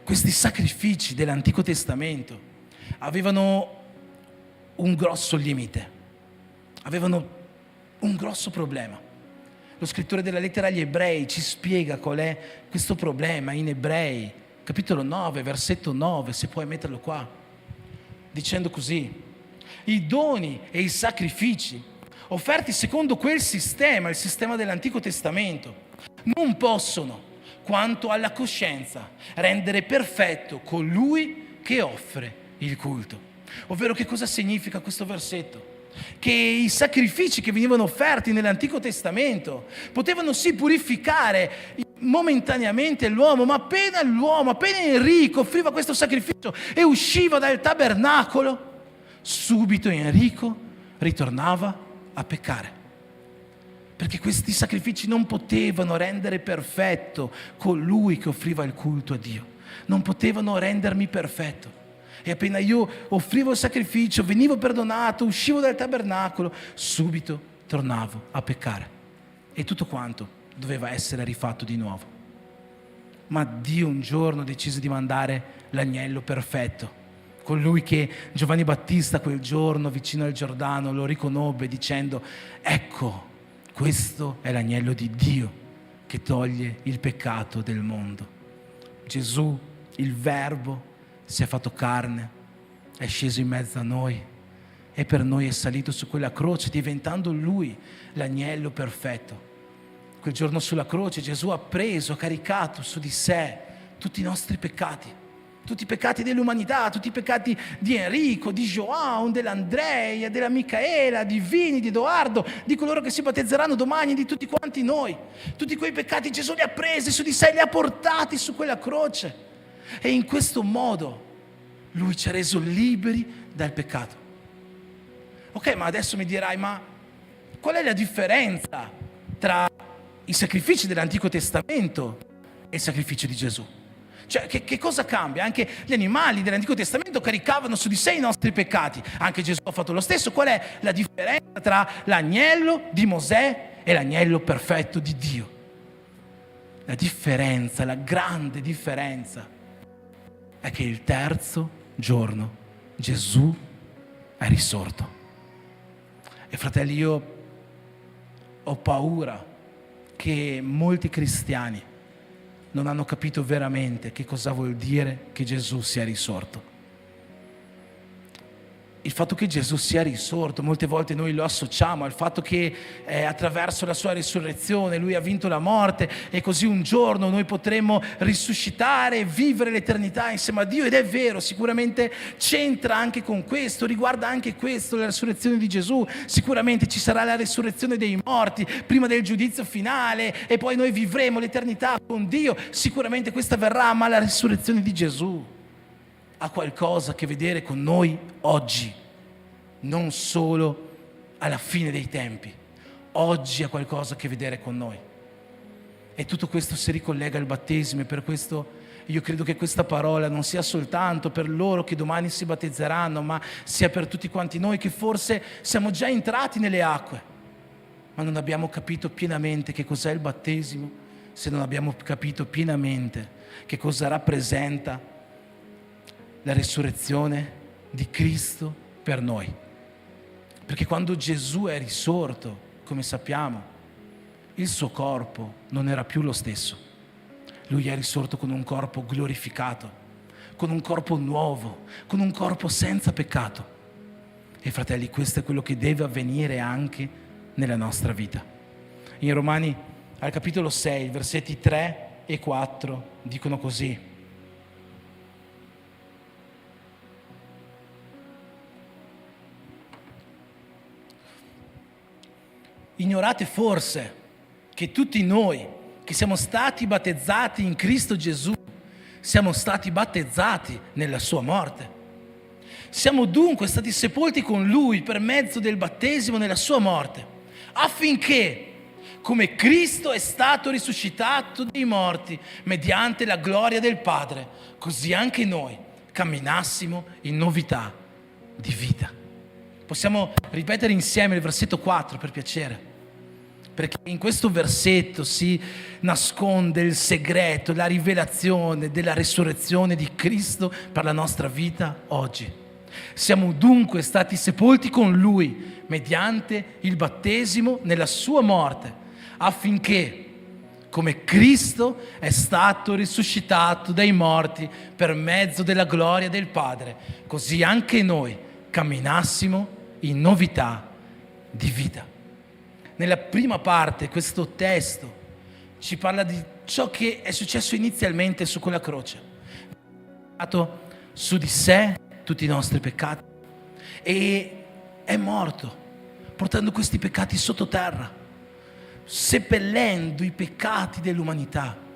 questi sacrifici dell'Antico Testamento avevano un grosso limite, avevano un grosso problema. Lo scrittore della lettera agli Ebrei ci spiega qual è questo problema in Ebrei, capitolo 9, versetto 9, se puoi metterlo qua, dicendo così: i doni e i sacrifici offerti secondo quel sistema, il sistema dell'Antico Testamento, non possono, quanto alla coscienza, rendere perfetto colui che offre il culto. Ovvero, che cosa significa questo versetto? Che i sacrifici che venivano offerti nell'Antico Testamento potevano sì purificare momentaneamente l'uomo, ma appena Enrico offriva questo sacrificio e usciva dal tabernacolo, subito Enrico ritornava a peccare. Perché questi sacrifici non potevano rendere perfetto colui che offriva il culto a Dio, non potevano rendermi perfetto. E appena io offrivo il sacrificio, venivo perdonato, uscivo dal tabernacolo, subito tornavo a peccare. E tutto quanto doveva essere rifatto di nuovo. Ma Dio un giorno decise di mandare l'agnello perfetto, colui che Giovanni Battista quel giorno vicino al Giordano lo riconobbe dicendo: ecco, questo è l'agnello di Dio che toglie il peccato del mondo. Gesù, il Verbo, si è fatto carne, è sceso in mezzo a noi e per noi è salito su quella croce, diventando Lui l'agnello perfetto. Quel giorno sulla croce Gesù ha caricato su di sé tutti i nostri peccati, tutti i peccati dell'umanità, tutti i peccati di Enrico, di João, dell'Andrea, della Micaela, di Vini, di Edoardo, di coloro che si battezzeranno domani, di tutti quanti noi. Tutti quei peccati Gesù li ha presi su di sé, li ha portati su quella croce. E in questo modo Lui ci ha reso liberi dal peccato. Ok, ma adesso mi dirai: ma qual è la differenza tra i sacrifici dell'Antico Testamento e il sacrificio di Gesù? Cioè, che cosa cambia? Anche gli animali dell'Antico Testamento caricavano su di sé i nostri peccati. Anche Gesù ha fatto lo stesso. Qual è la differenza tra l'agnello di Mosè e l'agnello perfetto di Dio? La differenza, la grande differenza, è che il terzo giorno Gesù è risorto. E fratelli, io ho paura che molti cristiani non hanno capito veramente che cosa vuol dire che Gesù sia risorto. Il fatto che Gesù sia risorto, molte volte noi lo associamo al fatto che attraverso la sua risurrezione Lui ha vinto la morte e così un giorno noi potremo risuscitare e vivere l'eternità insieme a Dio. Ed è vero, sicuramente c'entra anche con questo, riguarda anche questo, la risurrezione di Gesù. Sicuramente ci sarà la risurrezione dei morti prima del giudizio finale e poi noi vivremo l'eternità con Dio. Sicuramente questa verrà, ma la risurrezione di Gesù ha qualcosa a che vedere con noi oggi, non solo alla fine dei tempi. Oggi ha qualcosa a che vedere con noi. E tutto questo si ricollega al battesimo, e per questo io credo che questa parola non sia soltanto per loro che domani si battezzeranno, ma sia per tutti quanti noi che forse siamo già entrati nelle acque, ma non abbiamo capito pienamente che cos'è il battesimo, se non abbiamo capito pienamente che cosa rappresenta la risurrezione di Cristo per noi. Perché quando Gesù è risorto, come sappiamo, il suo corpo non era più lo stesso. Lui è risorto con un corpo glorificato, con un corpo nuovo, con un corpo senza peccato. E fratelli, questo è quello che deve avvenire anche nella nostra vita. in Romani al capitolo 6, versetti 3 e 4, dicono così. Ignorate forse che tutti noi che siamo stati battezzati in Cristo Gesù siamo stati battezzati nella sua morte? Siamo dunque stati sepolti con Lui per mezzo del battesimo nella sua morte, affinché, come Cristo è stato risuscitato dai morti mediante la gloria del Padre, così anche noi camminassimo in novità di vita. Possiamo ripetere insieme il versetto 4 per piacere? Perché in questo versetto si nasconde il segreto, la rivelazione della resurrezione di Cristo per la nostra vita oggi. Siamo dunque stati sepolti con Lui mediante il battesimo nella sua morte, affinché, come Cristo è stato risuscitato dai morti per mezzo della gloria del Padre, così anche noi camminassimo in novità di vita. Nella prima parte questo testo ci parla di ciò che è successo inizialmente su quella croce. Ha dato su di sé tutti i nostri peccati e è morto, portando questi peccati sottoterra, seppellendo i peccati dell'umanità.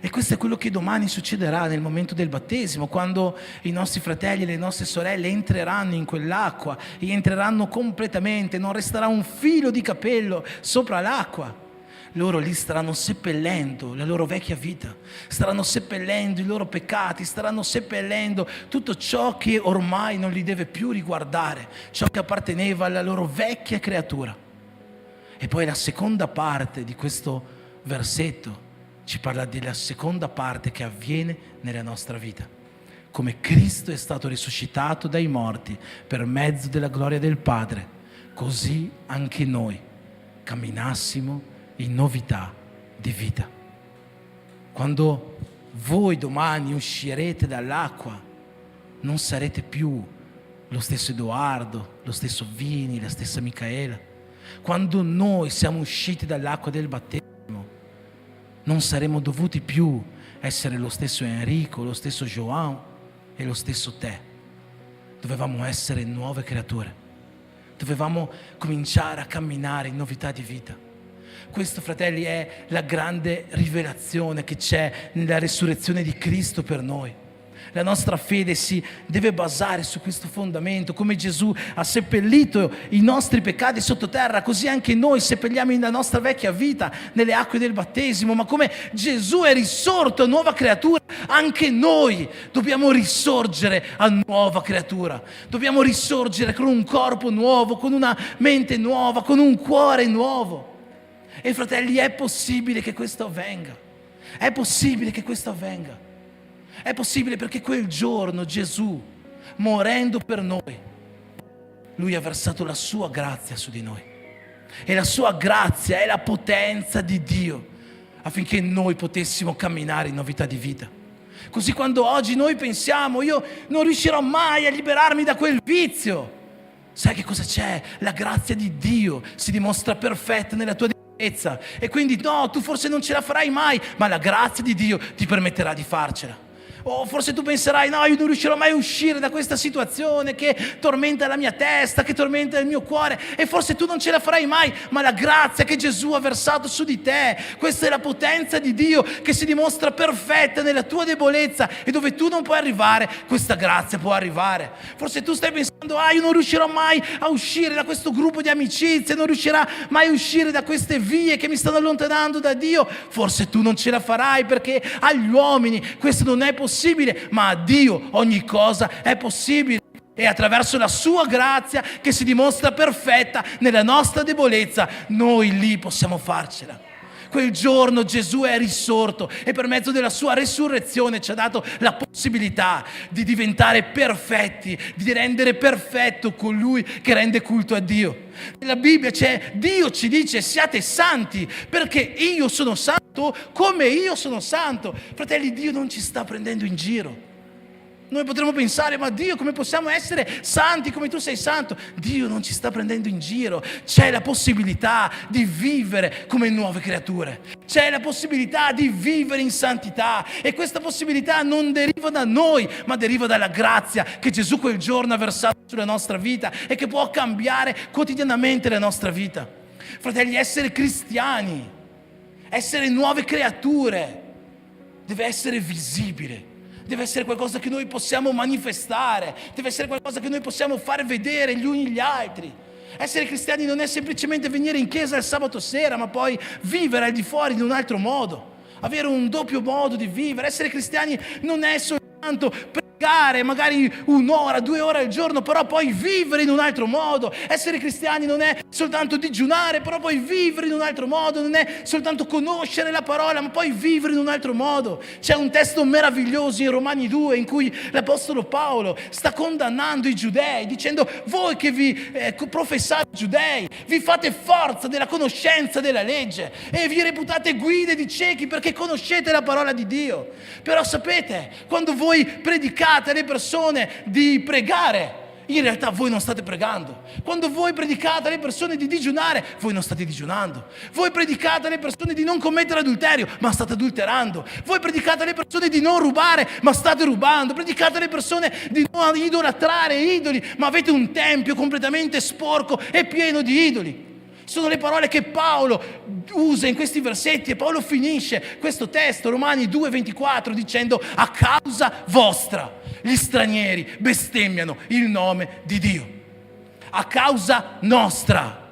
E questo è quello che domani succederà nel momento del battesimo, quando i nostri fratelli e le nostre sorelle entreranno in quell'acqua e entreranno completamente, non resterà un filo di capello sopra l'acqua. Loro lì staranno seppellendo la loro vecchia vita, staranno seppellendo i loro peccati, staranno seppellendo tutto ciò che ormai non li deve più riguardare, ciò che apparteneva alla loro vecchia creatura. E poi la seconda parte di questo versetto ci parla della seconda parte che avviene nella nostra vita. Come Cristo è stato risuscitato dai morti per mezzo della gloria del Padre, così anche noi camminassimo in novità di vita. Quando voi domani uscirete dall'acqua, non sarete più lo stesso Edoardo, lo stesso Vini, la stessa Micaela. Quando noi siamo usciti dall'acqua del battesimo, non saremmo dovuti più essere lo stesso Enrico, lo stesso João e lo stesso te. Dovevamo essere nuove creature. Dovevamo cominciare a camminare in novità di vita. Questo, fratelli, è la grande rivelazione che c'è nella resurrezione di Cristo per noi. La nostra fede si deve basare su questo fondamento. Come Gesù ha seppellito i nostri peccati sottoterra, così anche noi seppelliamo la nostra vecchia vita nelle acque del battesimo. Ma come Gesù è risorto a nuova creatura, anche noi dobbiamo risorgere a nuova creatura. Dobbiamo risorgere con un corpo nuovo, con una mente nuova, con un cuore nuovo. E fratelli, è possibile che questo avvenga. È possibile che questo avvenga. È possibile perché quel giorno Gesù, morendo per noi, Lui ha versato la sua grazia su di noi. E la sua grazia è la potenza di Dio affinché noi potessimo camminare in novità di vita. Così quando oggi noi pensiamo, io non riuscirò mai a liberarmi da quel vizio, sai che cosa c'è? La grazia di Dio si dimostra perfetta nella tua debolezza. E quindi no, tu forse non ce la farai mai, ma la grazia di Dio ti permetterà di farcela. O forse tu penserai, no, io non riuscirò mai a uscire da questa situazione che tormenta la mia testa, che tormenta il mio cuore, e forse tu non ce la farai mai, ma la grazia che Gesù ha versato su di te, questa è la potenza di Dio che si dimostra perfetta nella tua debolezza, e dove tu non puoi arrivare, questa grazia può arrivare. Forse tu stai pensando, io non riuscirò mai a uscire da questo gruppo di amicizie, non riuscirà mai a uscire da queste vie che mi stanno allontanando da Dio. Forse tu non ce la farai perché agli uomini questo non è possibile, ma a Dio ogni cosa è possibile. E attraverso la sua grazia che si dimostra perfetta nella nostra debolezza, noi lì possiamo farcela. Quel giorno Gesù è risorto e per mezzo della sua resurrezione ci ha dato la possibilità di diventare perfetti, di rendere perfetto colui che rende culto a Dio. Nella Bibbia Dio ci dice: siate santi perché io sono santo come io sono santo. Fratelli, Dio non ci sta prendendo in giro. Noi potremmo pensare, ma Dio, come possiamo essere santi come tu sei santo? Dio non ci sta prendendo in giro. C'è la possibilità di vivere come nuove creature. C'è la possibilità di vivere in santità. E questa possibilità non deriva da noi, ma deriva dalla grazia che Gesù quel giorno ha versato sulla nostra vita e che può cambiare quotidianamente la nostra vita. Fratelli, essere cristiani, essere nuove creature, deve essere visibile. Deve essere qualcosa che noi possiamo manifestare, deve essere qualcosa che noi possiamo far vedere gli uni gli altri. Essere cristiani non è semplicemente venire in chiesa il sabato sera, ma poi vivere al di fuori in un altro modo, avere un doppio modo di vivere. Essere cristiani non è soltanto pregare magari 1 ora, 2 ore al giorno, però poi vivere in un altro modo. Essere cristiani non è soltanto digiunare, però poi vivere in un altro modo. Non è soltanto conoscere la parola, ma poi vivere in un altro modo. C'è un testo meraviglioso in Romani 2 in cui l'Apostolo Paolo sta condannando i giudei, dicendo: voi che vi professate giudei, vi fate forza della conoscenza della legge e vi reputate guide di ciechi perché conoscete la parola di Dio. Però sapete, quando voi predicate alle persone di pregare, in realtà voi non state pregando. Quando voi predicate alle persone di digiunare, voi non state digiunando. Voi predicate alle persone di non commettere adulterio, ma state adulterando. Voi predicate alle persone di non rubare, ma state rubando. Predicate alle persone di non idolatrare idoli, ma avete un tempio completamente sporco e pieno di idoli. Sono le parole che Paolo usa in questi versetti, e Paolo finisce questo testo, Romani 2,24, dicendo: a causa vostra gli stranieri bestemmiano il nome di Dio. A causa nostra,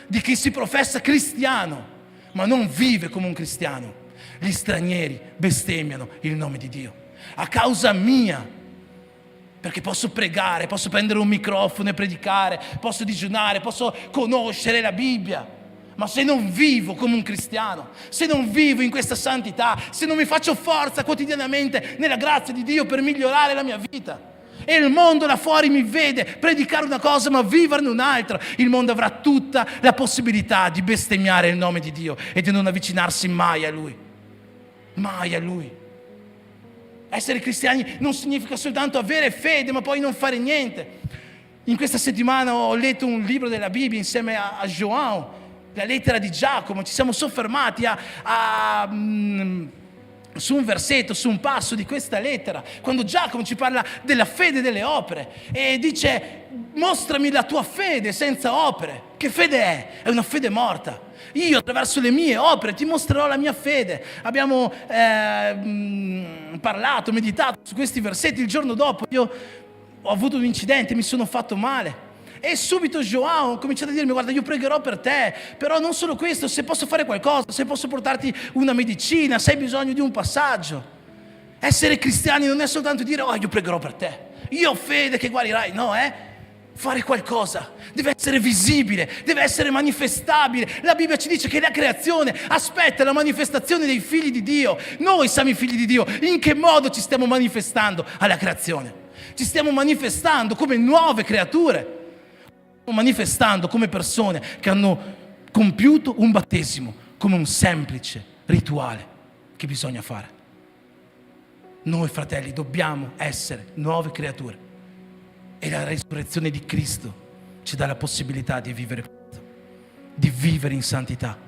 di chi si professa cristiano ma non vive come un cristiano, gli stranieri bestemmiano il nome di Dio. A causa mia, perché posso pregare, posso prendere un microfono e predicare, posso digiunare, posso conoscere la Bibbia, ma se non vivo come un cristiano, se non vivo in questa santità, se non mi faccio forza quotidianamente nella grazia di Dio per migliorare la mia vita, e il mondo là fuori mi vede predicare una cosa ma viverne un'altra, il mondo avrà tutta la possibilità di bestemmiare il nome di Dio e di non avvicinarsi mai a Lui. Mai a Lui. Essere cristiani non significa soltanto avere fede ma poi non fare niente. In questa settimana ho letto un libro della Bibbia insieme a João, la lettera di Giacomo. Ci siamo soffermati su un versetto, su un passo di questa lettera, quando Giacomo ci parla della fede delle opere e dice: mostrami la tua fede senza opere. Che fede è? È una fede morta. Io attraverso le mie opere ti mostrerò la mia fede. Abbiamo parlato, meditato su questi versetti. Il giorno dopo io ho avuto un incidente, mi sono fatto male. E subito João ha cominciato a dirmi: guarda, io pregherò per te, però non solo questo, se posso fare qualcosa, se posso portarti una medicina, se hai bisogno di un passaggio. Essere cristiani non è soltanto dire: oh, io pregherò per te, io ho fede che guarirai. No, fare qualcosa, deve essere visibile, deve essere manifestabile. La Bibbia ci dice che la creazione aspetta la manifestazione dei figli di Dio. Noi siamo i figli di Dio. In che modo ci stiamo manifestando alla creazione? Ci stiamo manifestando come nuove creature, manifestando come persone che hanno compiuto un battesimo come un semplice rituale che bisogna fare. Noi, fratelli, dobbiamo essere nuove creature e la risurrezione di Cristo ci dà la possibilità di vivere questo, di vivere in santità,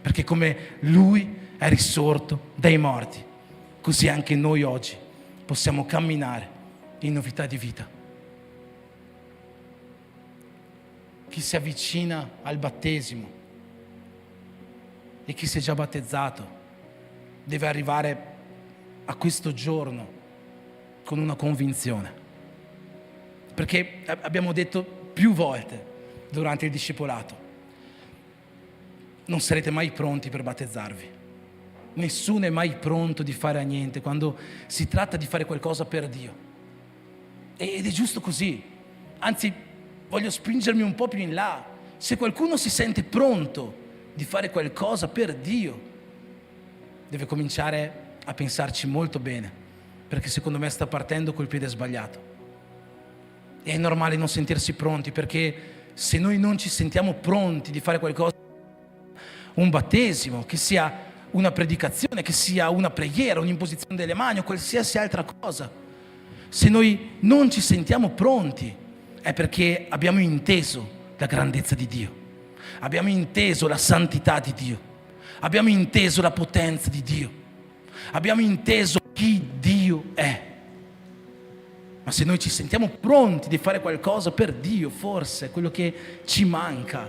perché come Lui è risorto dai morti, così anche noi oggi possiamo camminare in novità di vita. Chi si avvicina al battesimo e chi si è già battezzato deve arrivare a questo giorno con una convinzione, perché abbiamo detto più volte durante il discepolato: non sarete mai pronti per battezzarvi. Nessuno è mai pronto di fare a niente quando si tratta di fare qualcosa per Dio, ed è giusto così. Anzi, voglio spingermi un po' più in là. Se qualcuno si sente pronto di fare qualcosa per Dio, deve cominciare a pensarci molto bene, perché secondo me sta partendo col piede sbagliato. E è normale non sentirsi pronti, perché se noi non ci sentiamo pronti di fare qualcosa, un battesimo, che sia una predicazione, che sia una preghiera, un'imposizione delle mani o qualsiasi altra cosa, Se noi non ci sentiamo pronti è perché abbiamo inteso la grandezza di Dio, abbiamo inteso la santità di Dio, abbiamo inteso la potenza di Dio, abbiamo inteso chi Dio è. Ma se noi ci sentiamo pronti di fare qualcosa per Dio, forse quello che ci manca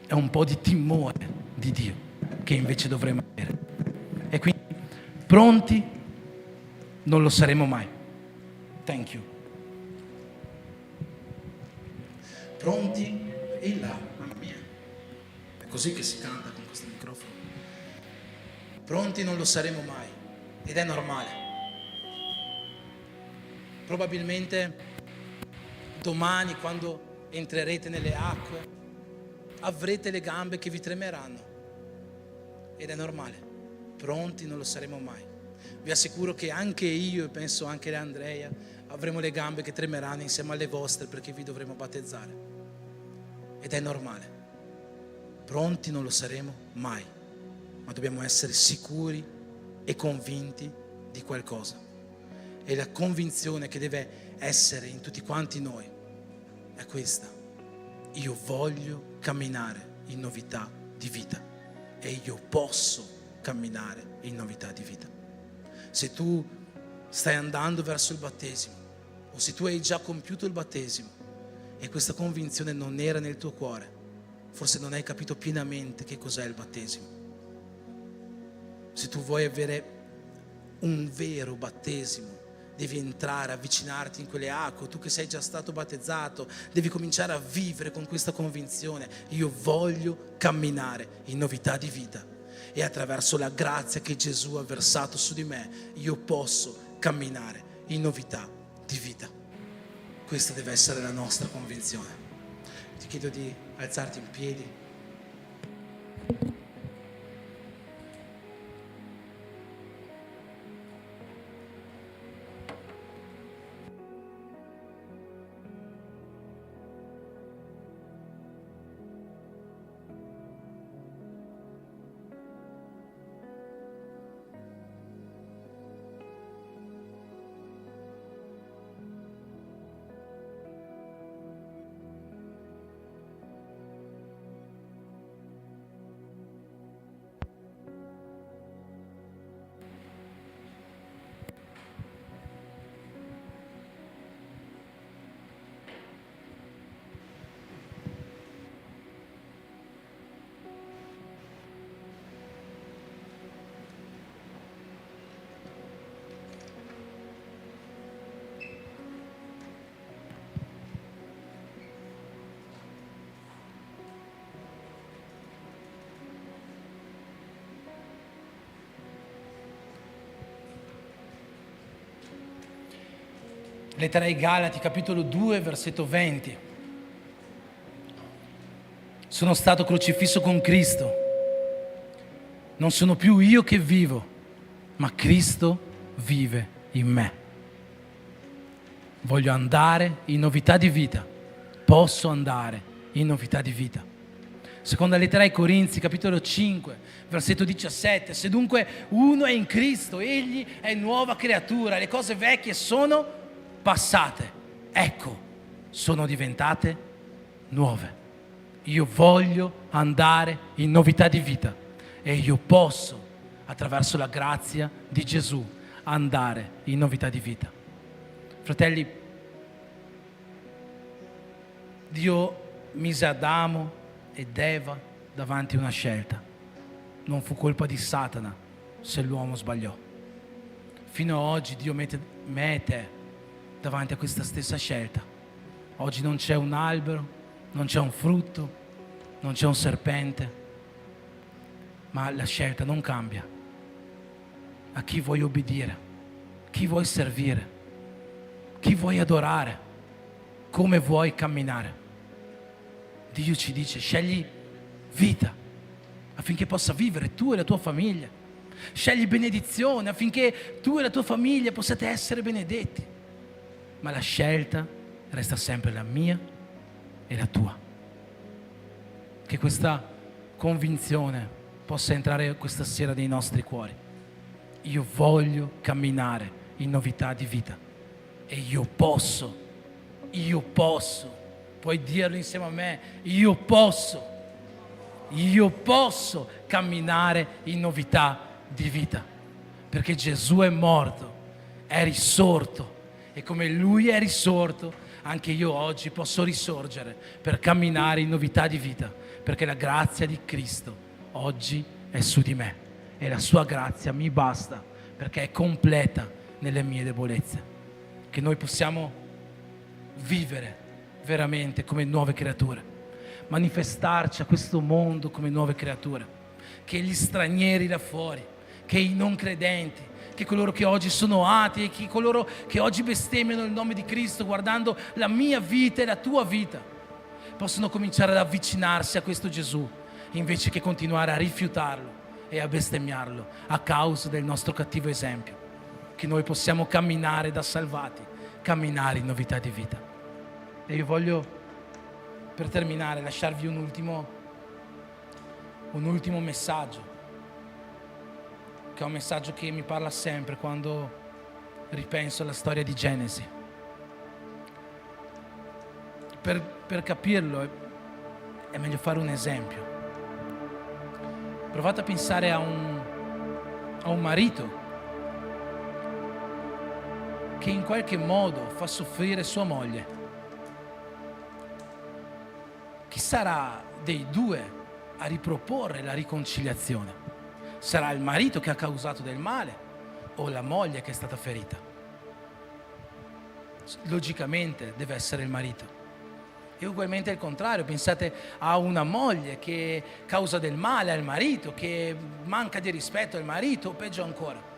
è un po' di timore di Dio, che invece dovremmo avere. E quindi pronti non lo saremo mai. Thank you. Pronti e là, mamma mia. È così che si canta con questo microfono. Pronti non lo saremo mai, ed è normale. Probabilmente domani, quando entrerete nelle acque, avrete le gambe che vi tremeranno, ed è normale. Pronti non lo saremo mai. Vi assicuro che anche io, e penso anche Andrea, avremo le gambe che tremeranno insieme alle vostre, perché vi dovremo battezzare, ed è normale. Pronti non lo saremo mai, ma dobbiamo essere sicuri e convinti di qualcosa. E la convinzione che deve essere in tutti quanti noi è questa: io voglio camminare in novità di vita, e io posso camminare in novità di vita. Se tu stai andando verso il battesimo, o se tu hai già compiuto il battesimo e questa convinzione non era nel tuo cuore, forse non hai capito pienamente che cos'è il battesimo. Se tu vuoi avere un vero battesimo, devi entrare, avvicinarti in quelle acque. Tu che sei già stato battezzato, devi cominciare a vivere con questa convinzione: io voglio camminare in novità di vita, e attraverso la grazia che Gesù ha versato su di me, io posso camminare in novità di vita. Questa deve essere la nostra convinzione. Ti chiedo di alzarti in piedi. Lettera ai Galati, capitolo 2, versetto 20. Sono stato crocifisso con Cristo. Non sono più io che vivo, ma Cristo vive in me. Voglio andare in novità di vita. Posso andare in novità di vita. Seconda lettera ai Corinzi, capitolo 5, versetto 17. Se dunque uno è in Cristo, egli è nuova creatura. Le cose vecchie sono passate, ecco, sono diventate nuove. Io voglio andare in novità di vita, e io posso, attraverso la grazia di Gesù, andare in novità di vita. Fratelli, Dio mise Adamo ed Eva davanti a una scelta. Non fu colpa di Satana se l'uomo sbagliò. Fino ad oggi Dio mette me e te davanti a questa stessa scelta. Oggi non c'è un albero, non c'è un frutto, non c'è un serpente, ma la scelta non cambia. A chi vuoi obbedire, chi vuoi servire, chi vuoi adorare, come vuoi camminare. Dio ci dice: scegli vita affinché possa vivere tu e la tua famiglia. Scegli benedizione affinché tu e la tua famiglia possiate essere benedetti. Ma la scelta resta sempre la mia e la tua. Che questa convinzione possa entrare questa sera nei nostri cuori. Io voglio camminare in novità di vita. e io posso, puoi dirlo insieme a me, io posso camminare in novità di vita, perché Gesù è morto, è risorto, e come Lui è risorto, anche io oggi posso risorgere per camminare in novità di vita, perché la grazia di Cristo oggi è su di me e la sua grazia mi basta, perché è completa nelle mie debolezze. Che noi possiamo vivere veramente come nuove creature, manifestarci a questo mondo come nuove creature, che gli stranieri là fuori, che i non credenti, che coloro che oggi sono atei, che coloro che oggi bestemmiano il nome di Cristo guardando la mia vita e la tua vita, possono cominciare ad avvicinarsi a questo Gesù, invece che continuare a rifiutarlo e a bestemmiarlo a causa del nostro cattivo esempio. Che noi possiamo camminare da salvati, camminare in novità di vita. E io voglio, per terminare, lasciarvi un ultimo messaggio, che è un messaggio che mi parla sempre quando ripenso alla storia di Genesi. Per capirlo è meglio fare un esempio. Provate a pensare a un marito che in qualche modo fa soffrire sua moglie. Chi sarà dei due a riproporre la riconciliazione? Sarà il marito che ha causato del male o la moglie che è stata ferita? Logicamente deve essere il marito. E ugualmente il contrario, pensate a una moglie che causa del male al marito, che manca di rispetto al marito, o peggio ancora.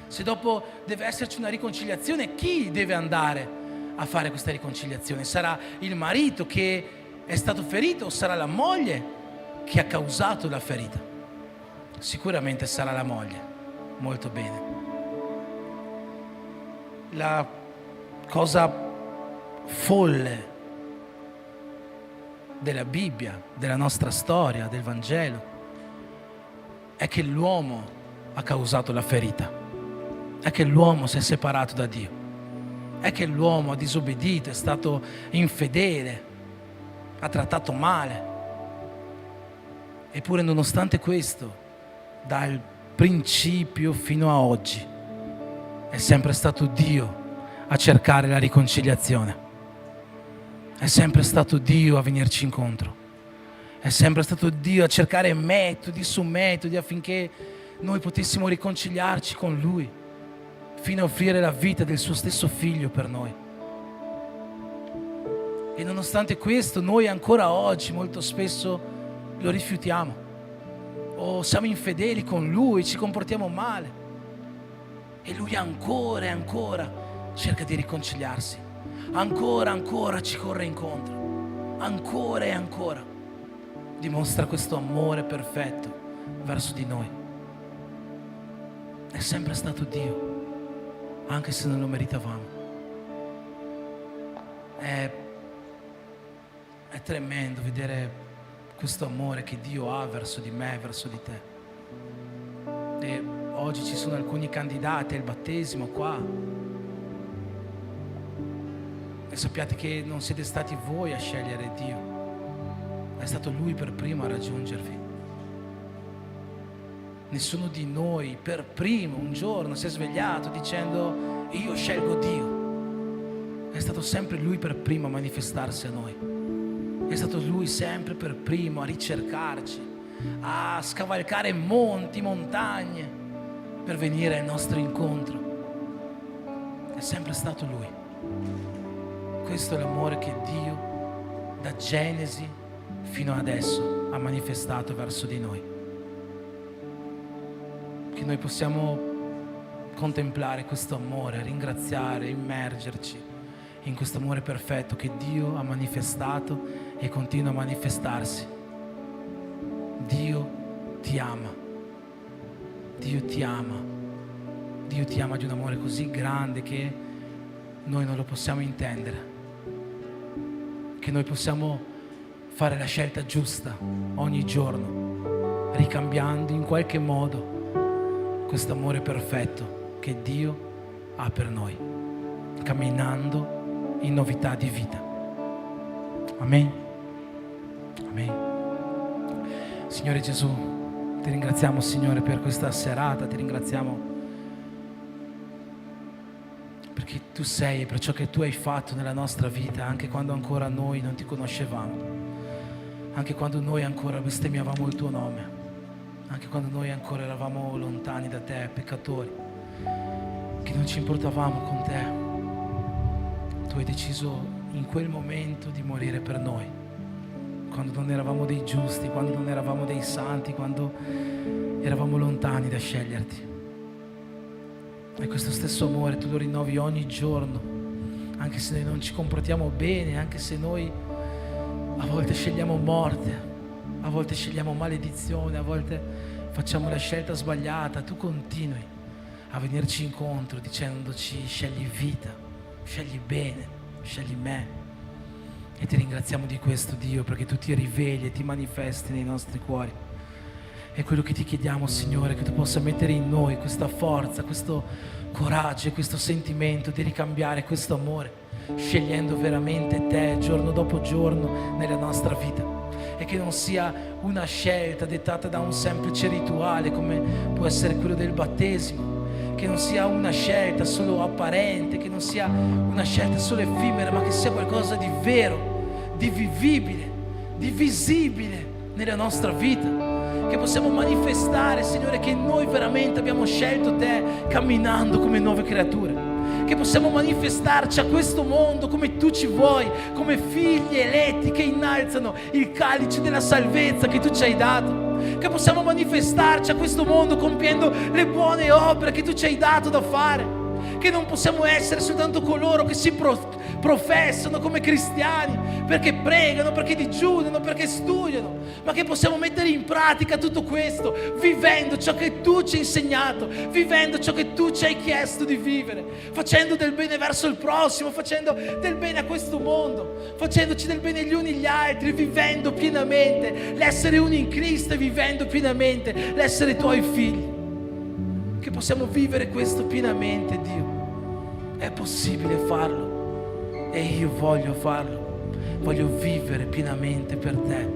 Se dopo deve esserci una riconciliazione, chi deve andare a fare questa riconciliazione? Sarà il marito che è stato ferito o sarà la moglie che ha causato la ferita? Sicuramente sarà la moglie. Molto bene. La cosa folle della Bibbia, della nostra storia, del Vangelo, è che l'uomo ha causato la ferita, è che l'uomo si è separato da Dio, è che l'uomo ha disobbedito, è stato infedele, ha trattato male. Eppure, nonostante questo, dal principio fino a oggi è sempre stato Dio a cercare la riconciliazione. È sempre stato Dio a venirci incontro. È sempre stato Dio a cercare metodi su metodi affinché noi potessimo riconciliarci con Lui, fino a offrire la vita del suo stesso figlio per noi. E nonostante questo, noi ancora oggi molto spesso lo rifiutiamo, o siamo infedeli con Lui, ci comportiamo male, e Lui ancora e ancora cerca di riconciliarsi, ancora ci corre incontro, ancora e ancora dimostra questo amore perfetto verso di noi. È sempre stato Dio, anche se non lo meritavamo. È tremendo vedere questo amore che Dio ha verso di me, verso di te. E oggi ci sono alcuni candidati al battesimo qua, e sappiate che non siete stati voi a scegliere Dio, è stato Lui per primo a raggiungervi. Nessuno di noi per primo un giorno si è svegliato dicendo io scelgo Dio. È stato sempre Lui per primo a manifestarsi a noi. È stato Lui sempre per primo a ricercarci, a scavalcare monti, montagne per venire al nostro incontro. È sempre stato Lui. Questo è l'amore che Dio da Genesi fino adesso ha manifestato verso di noi. Che noi possiamo contemplare questo amore, ringraziare, immergerci in questo amore perfetto che Dio ha manifestato e continua a manifestarsi. Dio ti ama. Dio ti ama. Dio ti ama di un amore così grande che noi non lo possiamo intendere. Che noi possiamo fare la scelta giusta ogni giorno, ricambiando in qualche modo questo amore perfetto che Dio ha per noi. camminando in novità di vita. Amen. Amen. Signore Gesù, ti ringraziamo, Signore, per questa serata, ti ringraziamo perché tu sei e per ciò che tu hai fatto nella nostra vita, anche quando ancora noi non ti conoscevamo, anche quando noi ancora bestemmiavamo il tuo nome, anche quando noi ancora eravamo lontani da te, peccatori, che non ci importavamo con te. Tu hai deciso in quel momento di morire per noi, quando non eravamo dei giusti, quando non eravamo dei santi, quando eravamo lontani da sceglierti. E questo stesso amore tu lo rinnovi ogni giorno, anche se noi non ci comportiamo bene, anche se noi a volte scegliamo morte, a volte scegliamo maledizione, a volte facciamo la scelta sbagliata. Tu continui a venirci incontro dicendoci: scegli vita, scegli bene, scegli me. E ti ringraziamo di questo, Dio, perché tu ti riveli e ti manifesti nei nostri cuori. E quello che ti chiediamo, Signore, è che tu possa mettere in noi questa forza, questo coraggio e questo sentimento di ricambiare questo amore, scegliendo veramente te giorno dopo giorno nella nostra vita. E che non sia una scelta dettata da un semplice rituale come può essere quello del battesimo, che non sia una scelta solo apparente, che non sia una scelta solo effimera, ma che sia qualcosa di vero, di vivibile, di visibile nella nostra vita. Che possiamo manifestare, Signore, che noi veramente abbiamo scelto te camminando come nuove creature. Che possiamo manifestarci a questo mondo come tu ci vuoi, come figli eletti che innalzano il calice della salvezza che tu ci hai dato. Che possiamo manifestarci a questo mondo compiendo le buone opere che tu ci hai dato da fare. Che non possiamo essere soltanto coloro che si professano come cristiani, perché pregano, perché digiunano, perché studiano, ma che possiamo mettere in pratica tutto questo, vivendo ciò che tu ci hai insegnato, vivendo ciò che tu ci hai chiesto di vivere, facendo del bene verso il prossimo, facendo del bene a questo mondo, facendoci del bene gli uni gli altri, vivendo pienamente l'essere uni in Cristo e vivendo pienamente l'essere tuoi figli. Che possiamo vivere questo pienamente, Dio. È possibile farlo e io voglio farlo. Voglio vivere pienamente per te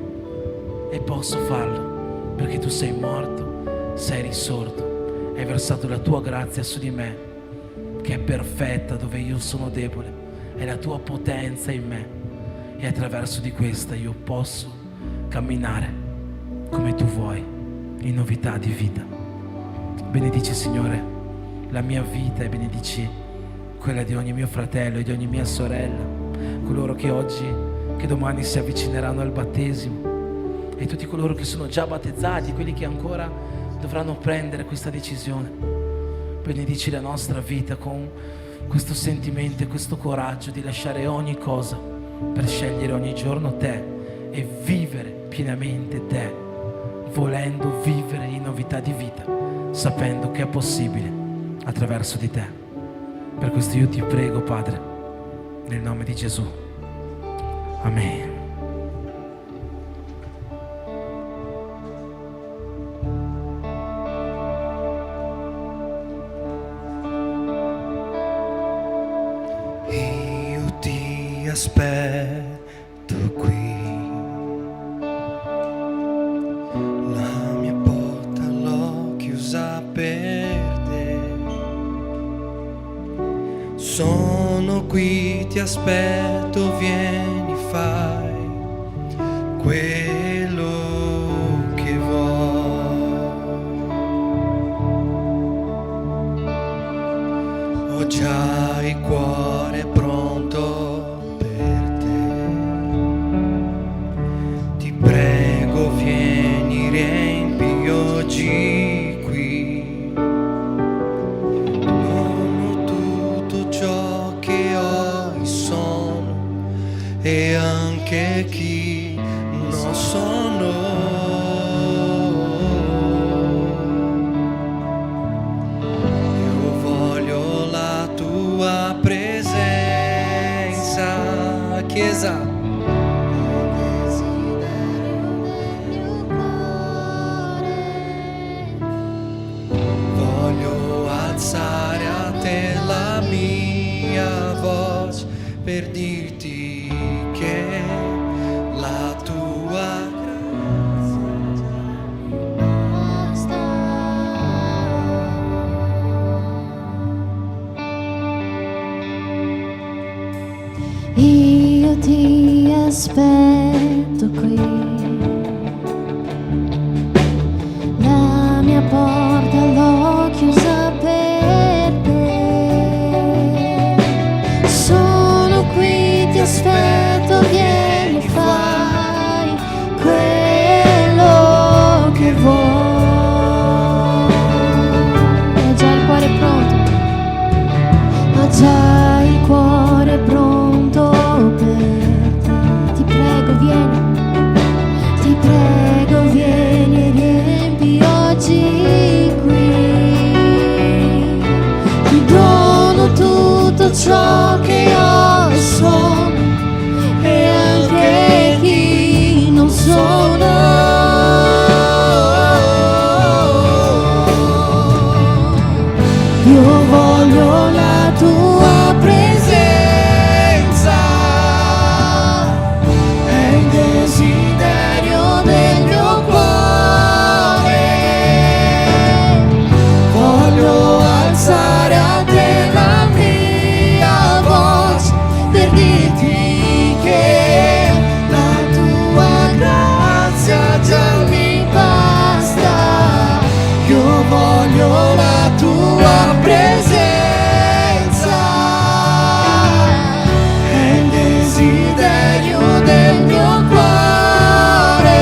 e posso farlo perché tu sei morto, sei risorto, hai versato la tua grazia su di me che è perfetta dove io sono debole, è la tua potenza in me e attraverso di questa io posso camminare come tu vuoi in novità di vita. Benedici, Signore, la mia vita e benedici quella di ogni mio fratello e di ogni mia sorella, coloro che oggi, che domani si avvicineranno al battesimo, e tutti coloro che sono già battezzati, quelli che ancora dovranno prendere questa decisione. Benedici la nostra vita con questo sentimento e questo coraggio di lasciare ogni cosa per scegliere ogni giorno te e vivere pienamente te, volendo vivere in novità di vita, sapendo che è possibile attraverso di te. Per questo io ti prego, Padre, nel nome di Gesù. Amen.
Io ti aspetto qui. Sono qui, ti aspetto, vieni, fai quello che vuoi. Ho già il cuore pronto per te. Ti prego, vieni, riempi oggi. E anche chi non sono, io voglio la tua presenza, Chiesa. Voglio alzare a te la mia
ti aspetto qui. La mia porta l'ho chiusa per te. Sono qui, ti aspetto, vieni, fai quello che vuoi. Ho già il cuore pronto, ho già il cuore pronto per te. Ti prego, vieni, ti prego, vieni e riempi oggi qui. Ti dono tutto ciò che ho e sono, e anche chi non sono. Io voglio la tua presenza, è il desiderio del mio cuore. Voglio alzare a te la mia voce per dirti che la tua grazia già mi basta. Io voglio la tua presenza, è il desiderio del mio cuore.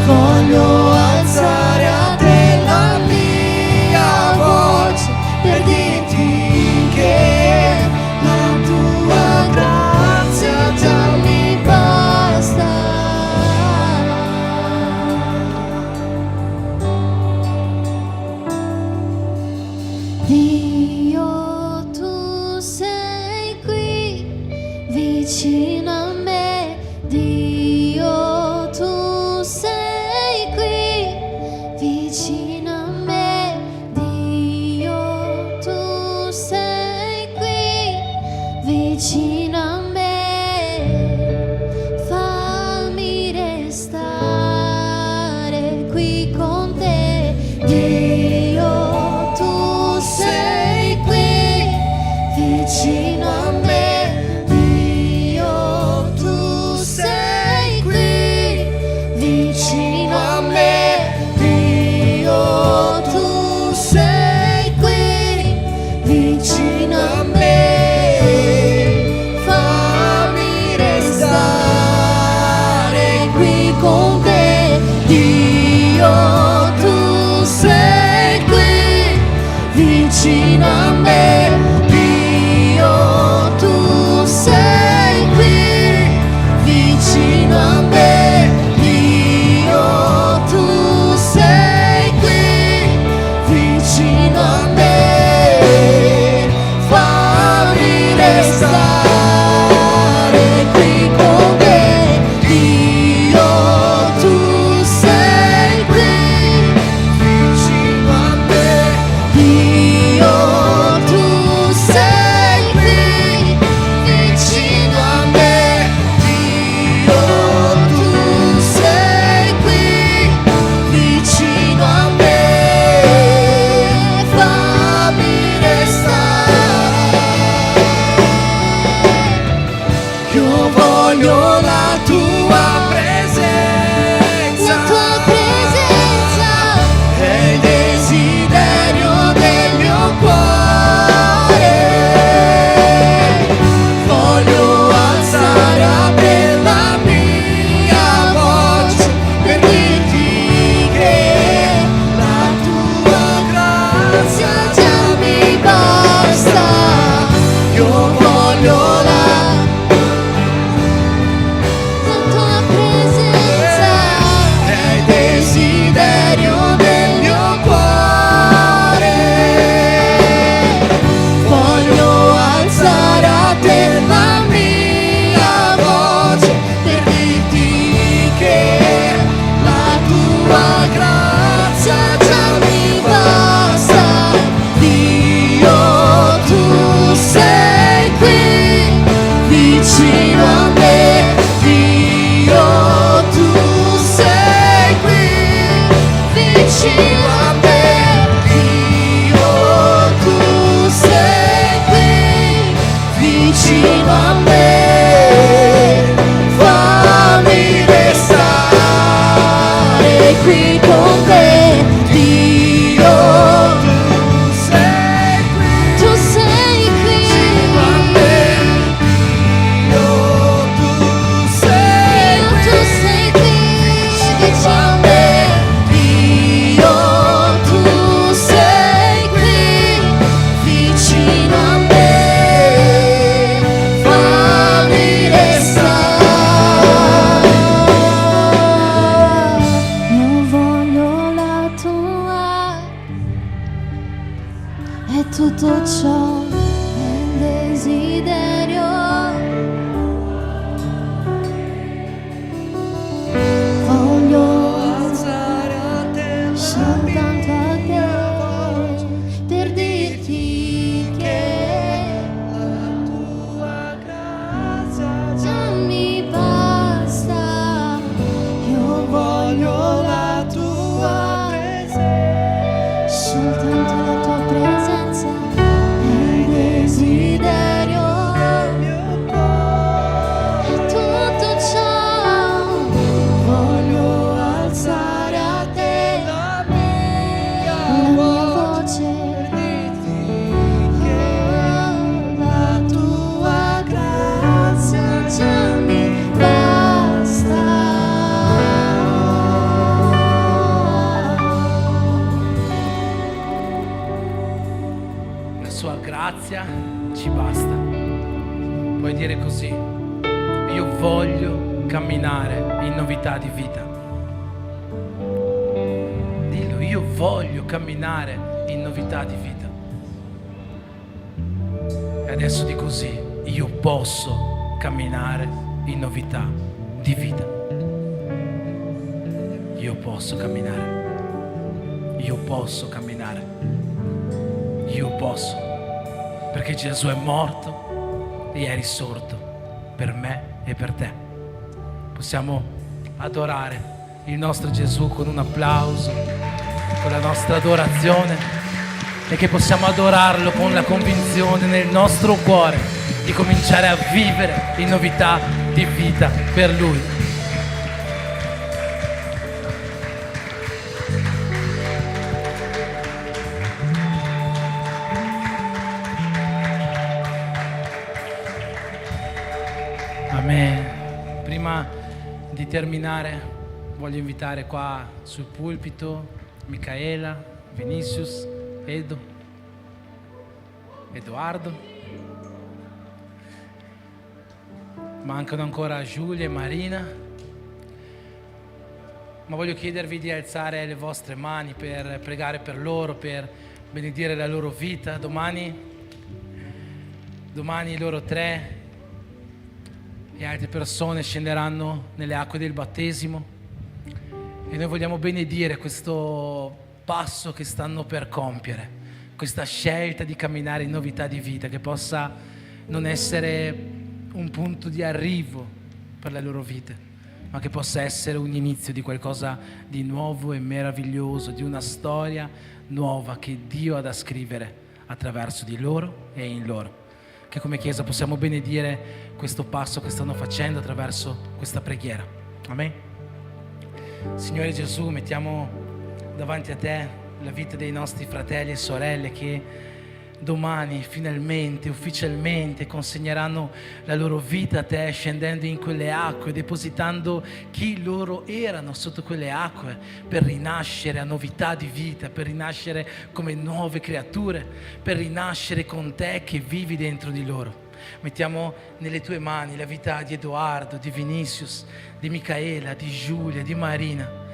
Voglio alzare a te la mia voce per dirti che la tua grazia già mi basta. Dio, tu sei qui vicino a me. Dio, tu sei qui vicino a me. Dio, tu sei qui vicino a me. Fammi restare qui con te. Dio, tu sei qui vicino a me. Dio, tu sei qui vicino a me. Dio, tu sei qui vicino a me. Fammi restare qui con te. Dio, tu sei qui vicino a me. Dio, tu sei qui vicino a me. Dio, tu sei qui vicino a me. Fammi restare qui con te. Dio, tu sei qui vicino a me. Dio, tu sei qui vicino a me. Dio, tu sei qui vicino a me. Fammi restare. Io voglio la tua presenza, la tua presenza è il desiderio del mio cuore. Voglio alzare a te la mia voce per dirti che la tua grazia già mi basta. Io voglio la tua presenza.
dire così: io voglio camminare in novità di vita. Dillo: io voglio camminare in novità di vita. E adesso di così: io posso camminare in novità di vita. Io posso camminare. Io posso camminare. Io posso. Perché Gesù è morto e è risorto per me e per te. Possiamo adorare il nostro Gesù con un applauso, con la nostra adorazione, e che possiamo adorarlo con la convinzione nel nostro cuore di cominciare a vivere in novità di vita per Lui. Amen. Prima di terminare voglio invitare qua sul pulpito Micaela, Vinicius, Edoardo. Mancano ancora Giulia e Marina. Ma voglio chiedervi di alzare le vostre mani per pregare per loro, per benedire la loro vita. Domani loro 3 e altre persone scenderanno nelle acque del battesimo, e noi vogliamo benedire questo passo che stanno per compiere, questa scelta di camminare in novità di vita, che possa non essere un punto di arrivo per le loro vite, ma che possa essere un inizio di qualcosa di nuovo e meraviglioso, di una storia nuova che Dio ha da scrivere attraverso di loro e in loro. Che come Chiesa possiamo benedire questo passo che stanno facendo attraverso questa preghiera. Amen. Signore Gesù, mettiamo davanti a Te la vita dei nostri fratelli e sorelle che domani finalmente, ufficialmente consegneranno la loro vita a Te, scendendo in quelle acque, depositando chi loro erano sotto quelle acque, per rinascere a novità di vita, per rinascere come nuove creature, per rinascere con Te che vivi dentro di loro. Mettiamo nelle Tue mani la vita di Edoardo, di Vinicius, di Micaela, di Giulia, di Marina.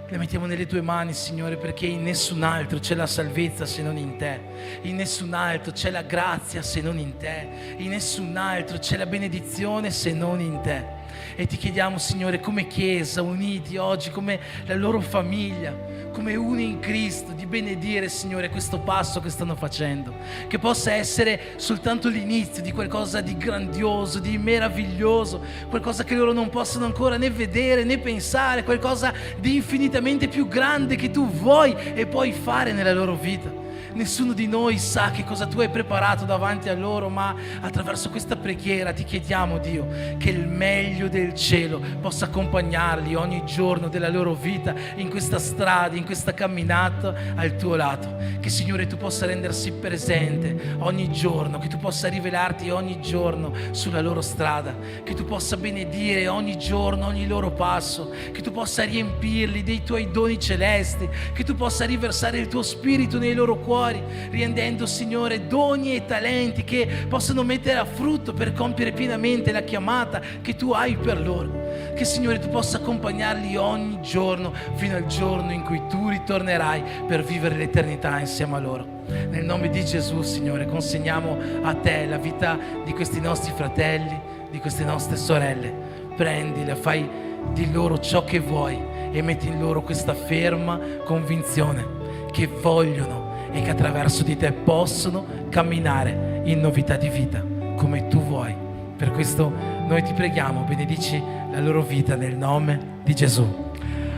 La mettiamo nelle Tue mani, Signore, perché in nessun altro c'è la salvezza se non in Te, in nessun altro c'è la grazia se non in Te, in nessun altro c'è la benedizione se non in Te. E Ti chiediamo, Signore, come Chiesa, uniti oggi, come la loro famiglia, come uni in Cristo, di benedire, Signore, questo passo che stanno facendo, che possa essere soltanto l'inizio di qualcosa di grandioso, di meraviglioso, qualcosa che loro non possono ancora né vedere né pensare, qualcosa di infinitamente più grande che Tu vuoi e puoi fare nella loro vita. Nessuno di noi sa che cosa Tu hai preparato davanti a loro, ma attraverso questa preghiera Ti chiediamo, Dio, che il meglio del cielo possa accompagnarli ogni giorno della loro vita, in questa strada, in questa camminata al Tuo lato. Che, Signore, Tu possa rendersi presente ogni giorno, che Tu possa rivelarti ogni giorno sulla loro strada, che Tu possa benedire ogni giorno, ogni loro passo, che Tu possa riempirli dei Tuoi doni celesti, che Tu possa riversare il Tuo Spirito nei loro cuori, rendendo, Signore, doni e talenti che possono mettere a frutto per compiere pienamente la chiamata che Tu hai per loro. Che, Signore, Tu possa accompagnarli ogni giorno fino al giorno in cui Tu ritornerai per vivere l'eternità insieme a loro. Nel nome di Gesù, Signore, consegniamo a Te la vita di questi nostri fratelli, di queste nostre sorelle. Prendila, fai di loro ciò che vuoi e metti in loro questa ferma convinzione che vogliono e che attraverso di Te possono camminare in novità di vita come Tu vuoi. Per questo noi Ti preghiamo, benedici la loro vita nel nome di Gesù.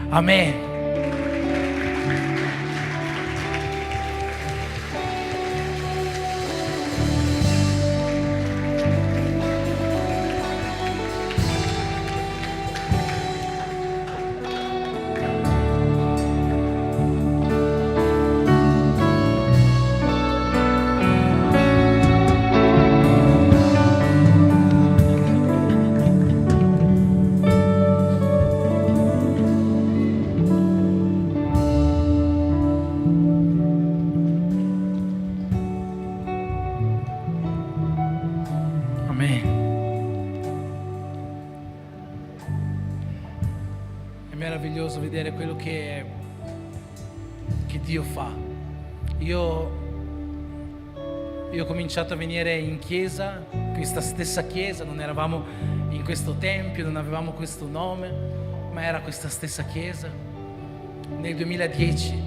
Amen. meraviglioso vedere quello che Dio fa. Io ho cominciato a venire in chiesa, questa stessa chiesa, non eravamo in questo tempio, non avevamo questo nome, ma era questa stessa chiesa nel 2010,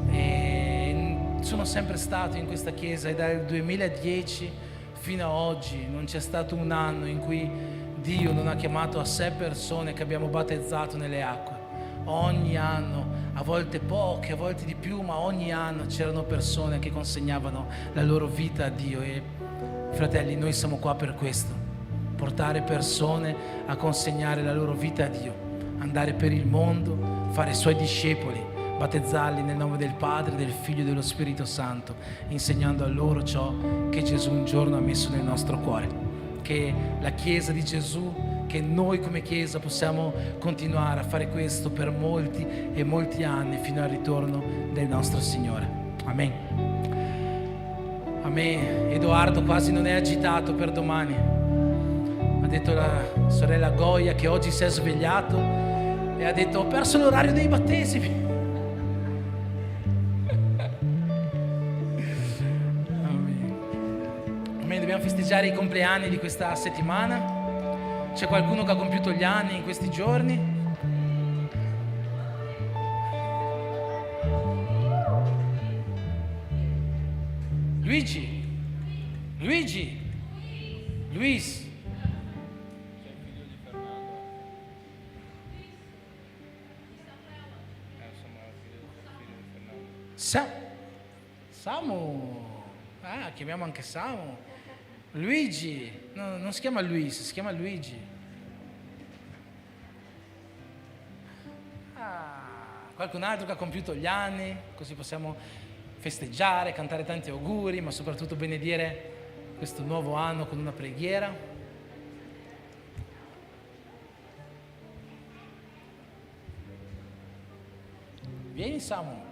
e sono sempre stato in questa chiesa, e dal 2010 fino a oggi non c'è stato un anno in cui Dio non ha chiamato a sé persone che abbiamo battezzato nelle acque. Ogni anno, a volte poche, a volte di più, ma ogni anno c'erano persone che consegnavano la loro vita a Dio. E fratelli, noi siamo qua per questo: portare persone a consegnare la loro vita a Dio, andare per il mondo, fare i Suoi discepoli, battezzarli nel nome del Padre, del Figlio e dello Spirito Santo, insegnando a loro ciò che Gesù un giorno ha messo nel nostro cuore. Che la Chiesa di Gesù, che noi come Chiesa possiamo continuare a fare questo per molti e molti anni, fino al ritorno del nostro Signore. Amen. Amen. Edoardo quasi non è agitato per domani. Ha detto la sorella Goia che oggi si è svegliato e ha detto: ho perso l'orario dei battesimi. Amen. Dobbiamo festeggiare i compleanni di questa settimana. C'è qualcuno che ha compiuto gli anni in questi giorni? Luigi, Luis. Samu. Chiamiamo anche Samu. Luigi, no, non si chiama Luis, si chiama Luigi. Qualcun altro che ha compiuto gli anni, così possiamo festeggiare, cantare tanti auguri, ma soprattutto benedire questo nuovo anno con una preghiera. Vieni Samu.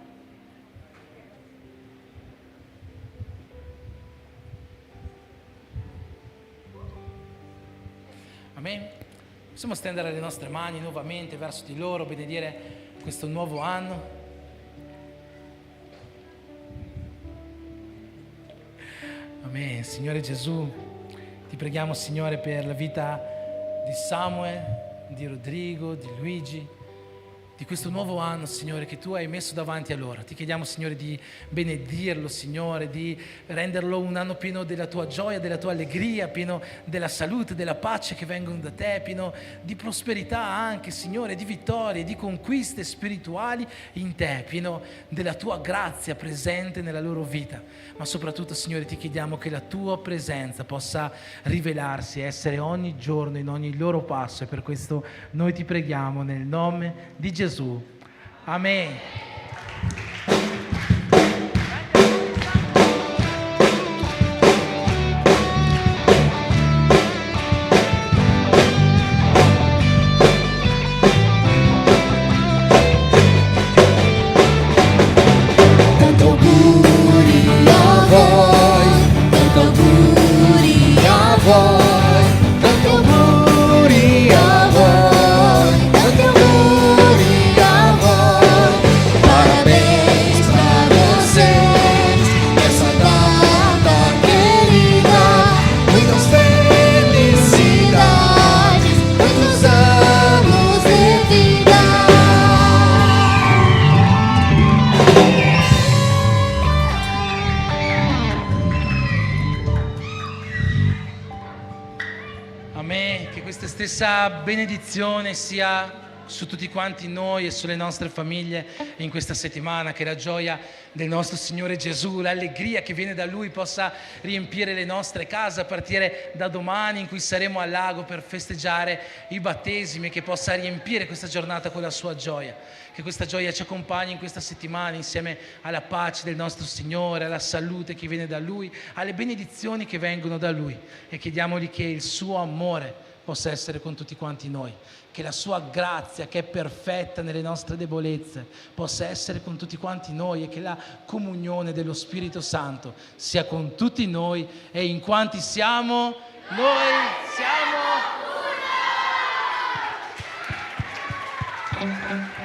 Amen. Possiamo stendere le nostre mani nuovamente verso di loro, benedire questo nuovo anno. Amen. Signore Gesù, ti preghiamo, Signore, per la vita di Samuel, di Rodrigo, di Luigi, di questo nuovo anno, Signore, che Tu hai messo davanti a loro. Ti chiediamo, Signore, di benedirlo, Signore, di renderlo un anno pieno della Tua gioia, della Tua allegria, pieno della salute, della pace che vengono da Te, pieno di prosperità anche, Signore, di vittorie, di conquiste spirituali in Te, pieno della Tua grazia presente nella loro vita. Ma soprattutto, Signore, ti chiediamo che la Tua presenza possa rivelarsi, essere ogni giorno, in ogni loro passo, e per questo noi ti preghiamo nel nome di Gesù. Amen.
Tanto auguri a voi, tanto auguri a voi, tanto auguri a voi, tanto auguri a voi. Parabéns pra vocês nessa data querida, muitas felicidades, muitos anos de vida.
Amen. Che questa stessa benedizione sia su tutti quanti noi e sulle nostre famiglie in questa settimana, che la gioia del nostro Signore Gesù, l'allegria che viene da Lui possa riempire le nostre case a partire da domani, in cui saremo al lago per festeggiare i battesimi, che possa riempire questa giornata con la sua gioia. Che questa gioia ci accompagni in questa settimana insieme alla pace del nostro Signore, alla salute che viene da Lui, alle benedizioni che vengono da Lui, e chiediamogli che il suo amore possa essere con tutti quanti noi, che la sua grazia, che è perfetta nelle nostre debolezze, possa essere con tutti quanti noi, e che la comunione dello Spirito Santo sia con tutti noi, e in quanti siamo, noi siamo
Dio.